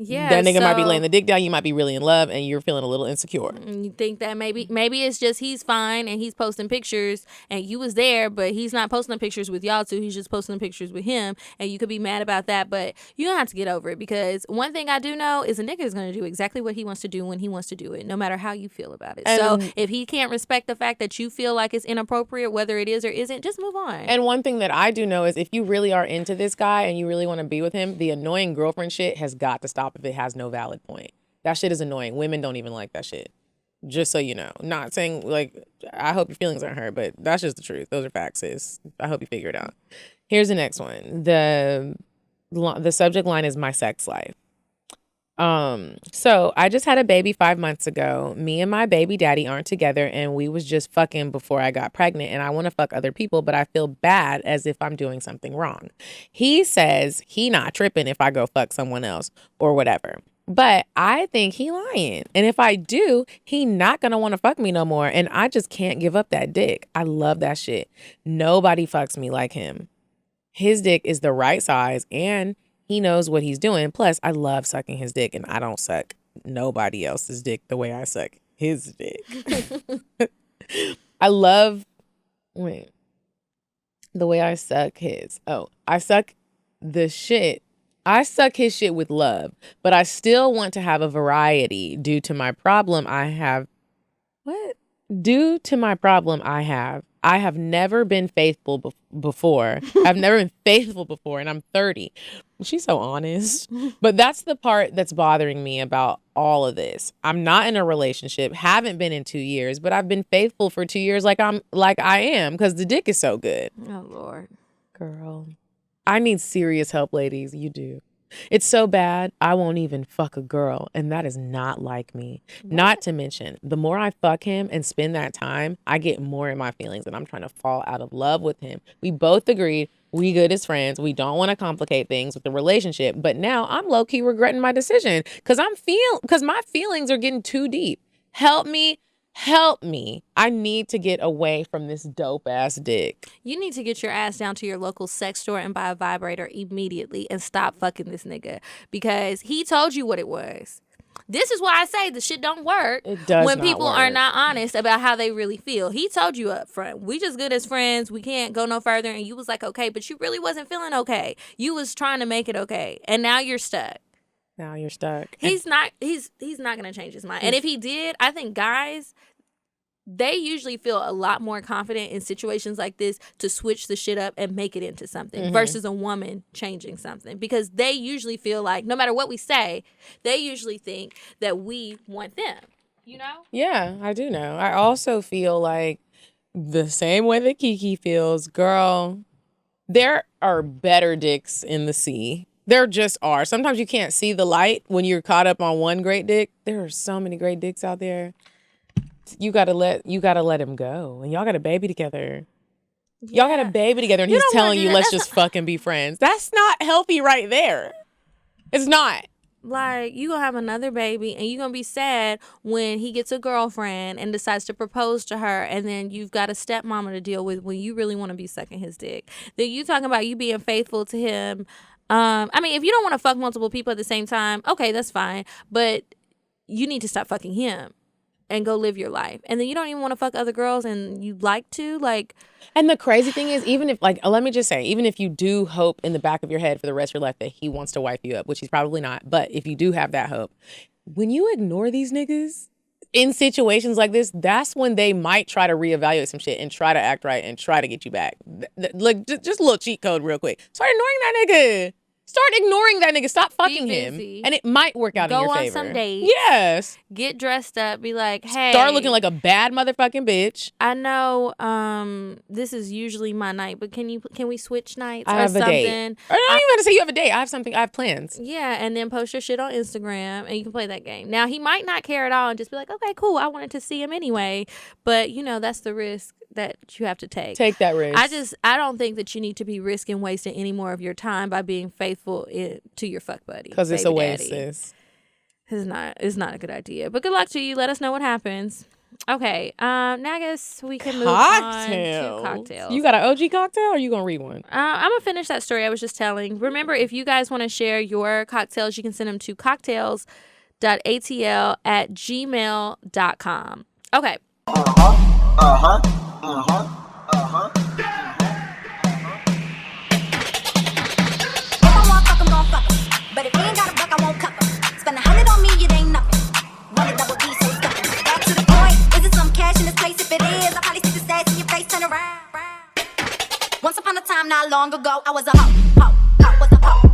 Yeah, that nigga might be laying the dick down. You might be really in love and you're feeling a little insecure. You think that maybe it's just he's fine and he's posting pictures and you was there, but he's not posting the pictures with y'all two. He's just posting the pictures with him, and you could be mad about that, but you don't have to get over it, because one thing I do know is a nigga is going to do exactly what he wants to do when he wants to do it, no matter how you feel about it. So if he can't respect the fact that you feel like it's inappropriate, whether it is or isn't, just move on. And one thing that I do know is if you really are into this guy and you really want to be with him, the annoying girlfriend shit has got to stop if it has no valid point. That shit is annoying. Women don't even like that shit. Just so you know. Not saying, like, I hope your feelings aren't hurt, but that's just the truth. Those are facts, sis. I hope you figure it out. Here's the next one. The subject line is my sex life. So I just had a baby 5 months ago. Me and my baby daddy aren't together, and we was just fucking before I got pregnant, and I want to fuck other people, but I feel bad as if I'm doing something wrong. He says he not tripping if I go fuck someone else or whatever. But I think he lying. And if I do, he not going to want to fuck me no more. And I just can't give up that dick. I love that shit. Nobody fucks me like him. His dick is the right size and he knows what he's doing. Plus, I love sucking his dick, and I don't suck nobody else's dick the way I suck his dick. I love the way I suck his. I suck his shit with love, but I still want to have a variety due to my problem I have. Due to my problem I have never been faithful before. I've never been faithful before, and I'm 30. She's so honest. But that's the part that's bothering me about all of this. I'm not in a relationship, haven't been in 2 years, but I've been faithful for 2 years like I am, because the dick is so good. Oh, Lord. Girl, I need serious help, ladies. You do. It's so bad, I won't even fuck a girl, and that is not like me. What? Not to mention, the more I fuck him and spend that time, I get more in my feelings, and I'm trying to fall out of love with him. We both agreed we good as friends. We don't want to complicate things with the relationship, but now I'm low-key regretting my decision because my feelings are getting too deep. Help me. I need to get away from this dope ass dick. You need to get your ass down to your local sex store and buy a vibrator immediately and stop fucking this nigga, because he told you what it was. This is why I say the shit don't work. It does when not people work. are not honest about how they really feel. He told you up front, we just good as friends. We can't go no further. And you was like, okay, but you really wasn't feeling okay. You was trying to make it okay. And now you're stuck. He's not going to change his mind. And if he did, I think guys, they usually feel a lot more confident in situations like this to switch the shit up and make it into something versus a woman changing something, because they usually feel like no matter what we say, they usually think that we want them, you know? Yeah, I do know. I also feel like the same way that Kiki feels, girl, there are better dicks in the sea. There just are. Sometimes you can't see the light when you're caught up on one great dick. There are so many great dicks out there. You gotta let him go. And y'all got a baby together. Yeah. Y'all got a baby together, and he's telling you, let's just fucking be friends. That's not healthy right there. It's not. Like, you gonna have another baby and you gonna be sad when he gets a girlfriend and decides to propose to her, and then you've got a stepmama to deal with when you really want to be sucking his dick. Then you talking about you being faithful to him I mean, if you don't want to fuck multiple people at the same time, okay, that's fine. But you need to stop fucking him and go live your life. And then you don't even want to fuck other girls and you'd like to, like. And the crazy thing is, even if, like, let me just say, even if you do hope in the back of your head for the rest of your life that he wants to wife you up, which he's probably not, but if you do have that hope, when you ignore these niggas in situations like this, that's when they might try to reevaluate some shit and try to act right and try to get you back. Look, just a little cheat code real quick. Start ignoring that nigga. Start ignoring that nigga. Stop fucking him. And it might work out in your favor. Go on some dates. Yes. Get dressed up. Be like, hey. Start looking like a bad motherfucking bitch. I know this is usually my night, but can we switch nights I or have something? A date. Or I don't even have to say you have a date. I have plans. Yeah, and then post your shit on Instagram and you can play that game. Now, he might not care at all and just be like, okay, cool. I wanted to see him anyway. But, that's the risk that you have to take. Take that risk. I don't think that you need to be risking wasting any more of your time by being faithful to your fuck buddy. Because it's a waste, sis. It's not a good idea. But good luck to you. Let us know what happens. Okay. Now I guess we can move on to cocktails. You got an OG cocktail or you going to read one? I'm going to finish that story I was just telling. Remember, if you guys want to share your cocktails, you can send them to cocktails.atl@gmail.com. Okay. But if he ain't got a buck, I won't cuff him. Spend 100 on me, it ain't nothing. Run a double D, so stuff it. Back to the point, is it some cash in this place? If it is, I'll probably stick the stats in your face, turn around. Once upon a time, not long ago, I was a hoe, was a hoe,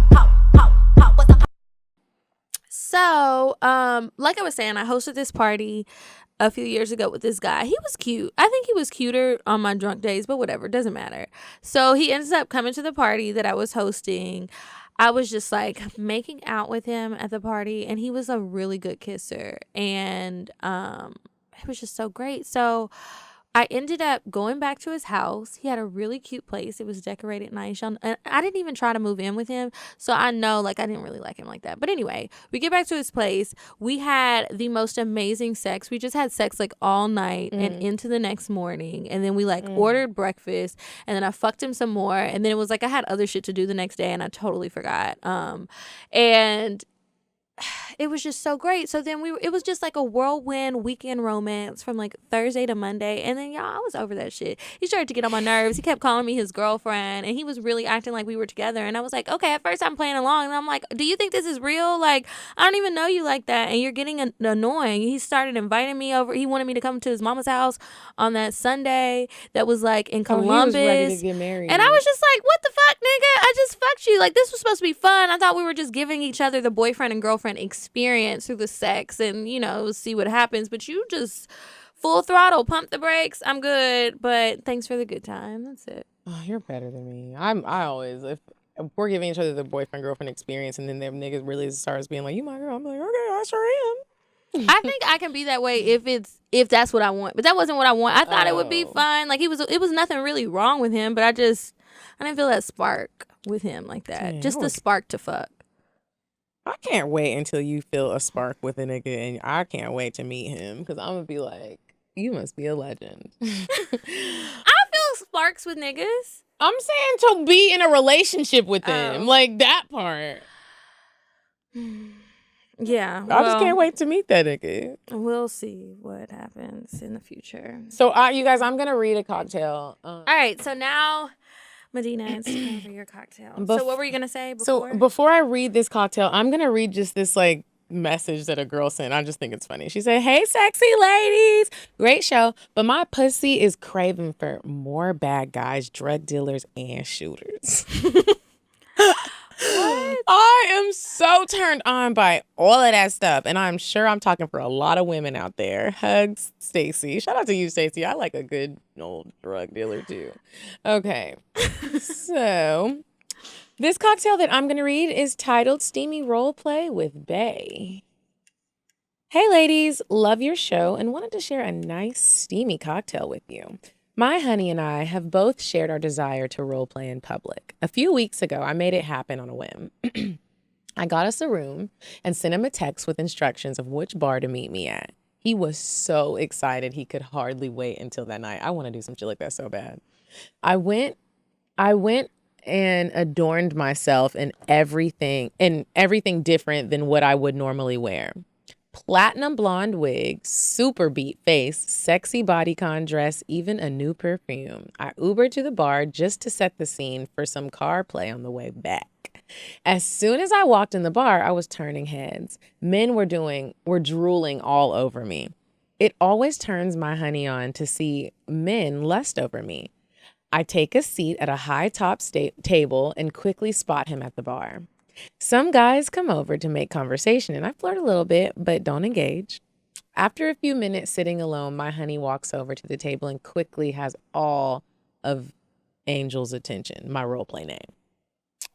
was a hoe. So, like I was saying, I hosted this party a few years ago with this guy. He was cute. I think he was cuter on my drunk days, but whatever, doesn't matter. So he ends up coming to the party that I was hosting. I was just like making out with him at the party, and he was a really good kisser, and it was just so great. So I ended up going back to his house. He had a really cute place. It was decorated nice. And I didn't even try to move in with him. So I know, like, I didn't really like him like that. But anyway, we get back to his place. We had the most amazing sex. We just had sex, like, all night and into the next morning. And then we, like, ordered breakfast. And then I fucked him some more. And then it was like I had other shit to do the next day, and I totally forgot. And it was just so great. So then it was just like a whirlwind weekend romance from like Thursday to Monday. And then, y'all, I was over that shit. He started to get on my nerves. He kept calling me his girlfriend, and he was really acting like we were together. And I was like, okay, at first I'm playing along, and I'm like, do you think this is real? Like, I don't even know you like that, and you're getting annoying. He started inviting me over. He wanted me to come to his mama's house on that Sunday that was like in Columbus. He was ready to get married. And I was just like, what the fuck, nigga? I just fucked you. Like, this was supposed to be fun. I thought we were just giving each other the boyfriend and girlfriend experience through the sex and, see what happens. But you just full throttle, pump the brakes. I'm good, but thanks for the good time. That's it. Oh, you're better than me. I always, if we're giving each other the boyfriend-girlfriend experience and then them niggas really starts being like, you my girl, I'm like, okay, I sure am. I think I can be that way if that's what I want. But that wasn't what I want. I thought it would be fun. Like, it was nothing really wrong with him, but I didn't feel that spark with him like that. Damn, just the spark to fuck. I can't wait until you feel a spark with a nigga, and I can't wait to meet him because I'm gonna be like, you must be a legend. I feel sparks with niggas. I'm saying to be in a relationship with them, like that part. Yeah, I just can't wait to meet that nigga. We'll see what happens in the future. So, you guys, I'm gonna read a cocktail. All right, so now, Medina, it's time for your cocktail. So what were you going to say before? So before I read this cocktail, I'm going to read just this like message that a girl sent. I just think it's funny. She said, hey, sexy ladies. Great show. But my pussy is craving for more bad guys, drug dealers, and shooters. What? I am so turned on by all of that stuff. And I'm sure I'm talking for a lot of women out there. Hugs, Stacy. Shout out to you, Stacy. I like a good old drug dealer, too. Okay. So, this cocktail that I'm going to read is titled Steamy Role Play with Bae. Hey, ladies. Love your show and wanted to share a nice steamy cocktail with you. My honey and I have both shared our desire to role play in public. A few weeks ago, I made it happen on a whim. I got us a room and sent him a text with instructions of which bar to meet me at. He was so excited he could hardly wait until that night. I want to do some shit like that so bad. I went and adorned myself in everything different than what I would normally wear. Platinum blonde wig, super beat face, sexy bodycon dress, even a new perfume. I Ubered to the bar just to set the scene for some car play on the way back. As soon as I walked in the bar, I was turning heads. Men were drooling all over me. It always turns my honey on to see men lust over me. I take a seat at a high top table and quickly spot him at the bar. Some guys come over to make conversation and I flirt a little bit, but don't engage. After a few minutes sitting alone, my honey walks over to the table and quickly has all of Angel's attention, my role play name.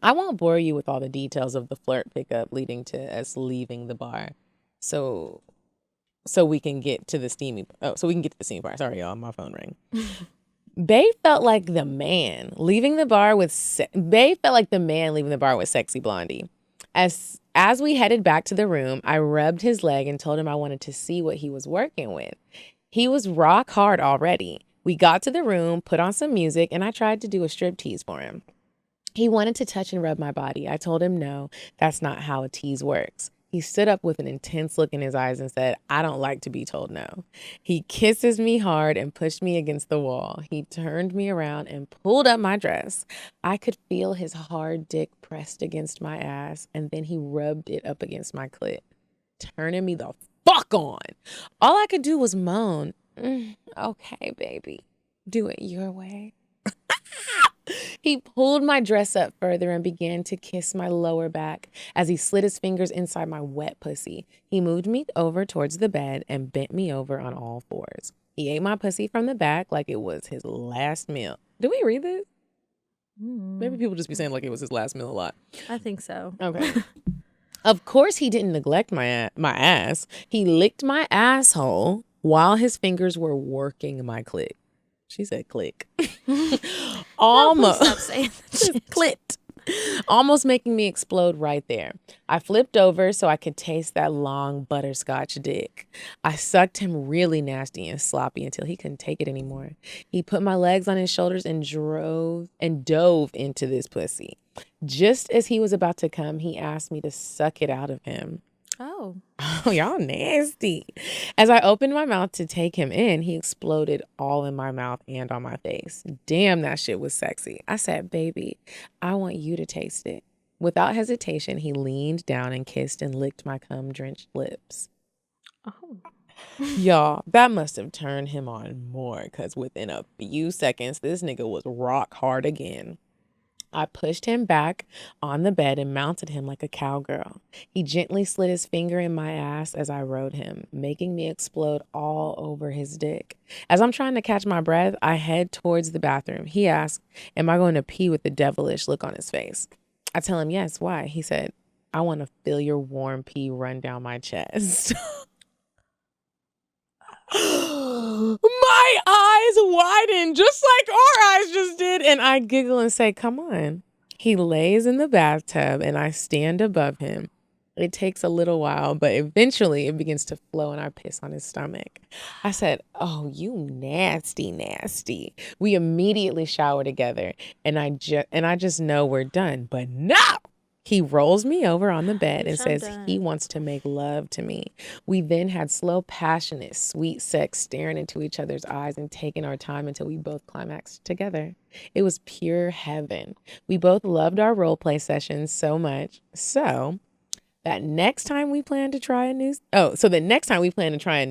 I won't bore you with all the details of the flirt pickup leading to us leaving the bar. So we can get to the steamy bar. Sorry, y'all, my phone rang. Bae felt like the man leaving the bar with Sexy Blondie. As we headed back to the room, I rubbed his leg and told him I wanted to see what he was working with. He was rock hard already. We got to the room, put on some music, and I tried to do a striptease for him. He wanted to touch and rub my body. I told him no, that's not how a tease works. He stood up with an intense look in his eyes and said, I don't like to be told no. He kisses me hard and pushed me against the wall. He turned me around and pulled up my dress. I could feel his hard dick pressed against my ass, and then he rubbed it up against my clit, turning me the fuck on. All I could do was moan, okay, baby, do it your way. He pulled my dress up further and began to kiss my lower back as he slid his fingers inside my wet pussy. He moved me over towards the bed and bent me over on all fours. He ate my pussy from the back like it was his last meal. Did we read this? Maybe people just be saying like it was his last meal a lot. I think so. Okay. Of course he didn't neglect my ass. He licked my asshole while his fingers were working my clit. She said click. Almost. Stop saying that. Clit. Almost making me explode right there. I flipped over so I could taste that long butterscotch dick. I sucked him really nasty and sloppy until he couldn't take it anymore. He put my legs on his shoulders and dove into this pussy. Just as he was about to come, he asked me to suck it out of him. Oh, y'all nasty. As I opened my mouth to take him in, he exploded all in my mouth and on my face. Damn, that shit was sexy. I said, baby, I want you to taste it. Without hesitation, he leaned down and kissed and licked my cum-drenched lips. Oh. Y'all, that must have turned him on more because within a few seconds, this nigga was rock hard again. I pushed him back on the bed and mounted him like a cowgirl. He gently slid his finger in my ass as I rode him, making me explode all over his dick. As I'm trying to catch my breath, I head towards the bathroom. He asked, am I going to pee with the devilish look on his face? I tell him, yes, why? He said, I want to feel your warm pee run down my chest. My eyes widen just like our eyes just did, and I giggle and say, come on. He lays in the bathtub and I stand above him. It takes a little while, but eventually it begins to flow and I piss on his stomach. I said, oh, you nasty, nasty. We immediately shower together and I just know we're done, but no! He rolls me over on the bed and says he wants to make love to me. We then had slow, passionate, sweet sex, staring into each other's eyes and taking our time until we both climaxed together. It was pure heaven. We both loved our role play sessions so much. So the next time we plan to try a new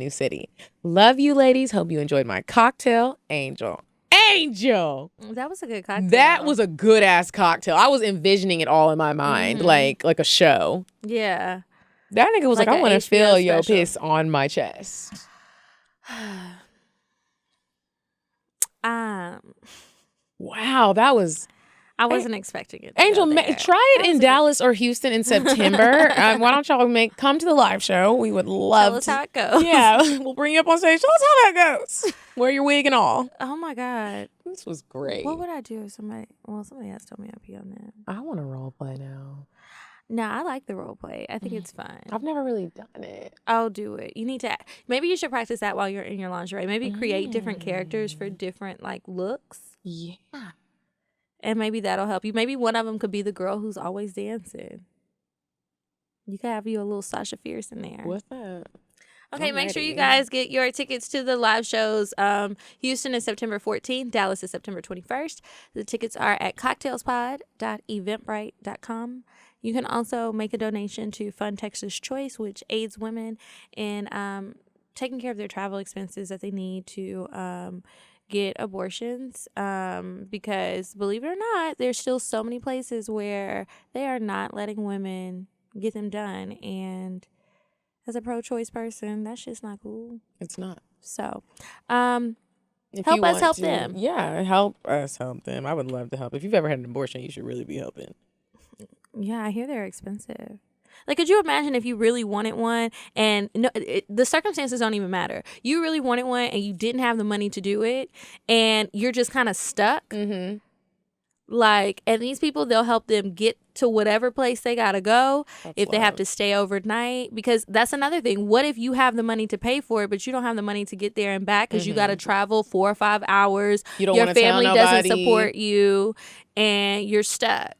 city. Love you, ladies. Hope you enjoyed my cocktail. Angel. That was a good cocktail. That was a good ass cocktail. I was envisioning it all in my mind, like a show. Yeah. That nigga was like I want to feel your piss on my chest. Wow, that was. I wasn't expecting it. Angel, try it in Dallas or Houston in September. Why don't y'all come to the live show? We would love Tell us how it goes. Yeah, we'll bring you up on stage. Tell us how that goes. Wear your wig and all. Oh my God. This was great. What would I do if somebody else told me I'd be on that? I want to role play now. No, I like the role play. I think it's fun. I've never really done it. I'll do it. You need to. Maybe you should practice that while you're in your lingerie. Maybe create different characters for different looks. Yeah. And maybe that'll help you. Maybe one of them could be the girl who's always dancing. You could have you a little Sasha Fierce in there. What's that? Okay, I'm make sure ready. you guys get your tickets to the live shows. Houston is September 14th. Dallas is September 21st. The tickets are at cocktailspod.eventbrite.com. You can also make a donation to Fund Texas Choice, which aids women in taking care of their travel expenses that they need to get abortions. Because, believe it or not, there's still so many places where they are not letting women get them done. And as a pro-choice person, that's just not cool. It's not. So, If help you us want help to- them. Yeah, help us help them. I would love to help. If you've ever had an abortion, you should really be helping. Yeah, I hear they're expensive. Like, could you imagine if you really wanted one and the circumstances don't even matter. You really wanted one and you didn't have the money to do it and you're just kind of stuck. Mm-hmm. Like, and these people, they'll help them get to whatever place they got to go if they have wild. to stay overnight. Because that's another thing. What if you have the money to pay for it, but you don't have the money to get there and back because you got to travel 4 or 5 hours. You don't Your wanna tell family doesn't nobody. support you and you're stuck.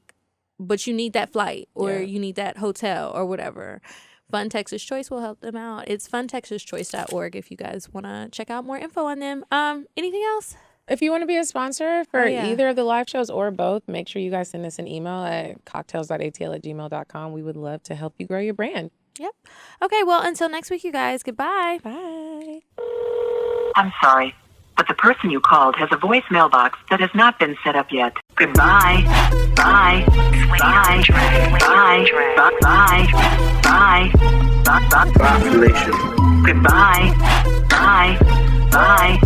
But you need that flight or Yeah. you need that hotel or whatever. Fun Texas Choice will help them out. It's funtexaschoice.org if you guys want to check out more info on them. Anything else? If you want to be a sponsor for yeah. either of the live shows or both, make sure you guys send us an email at cocktails.atl@gmail.com. We would love to help you grow your brand. Yep. Okay, well, until next week, you guys. Goodbye. Bye. I'm sorry, but the person you called has a voicemail box that has not been set up yet. Goodbye. Bye. Bye. Bye. Bye. Bye. Bye. Population. Goodbye. Bye. Bye.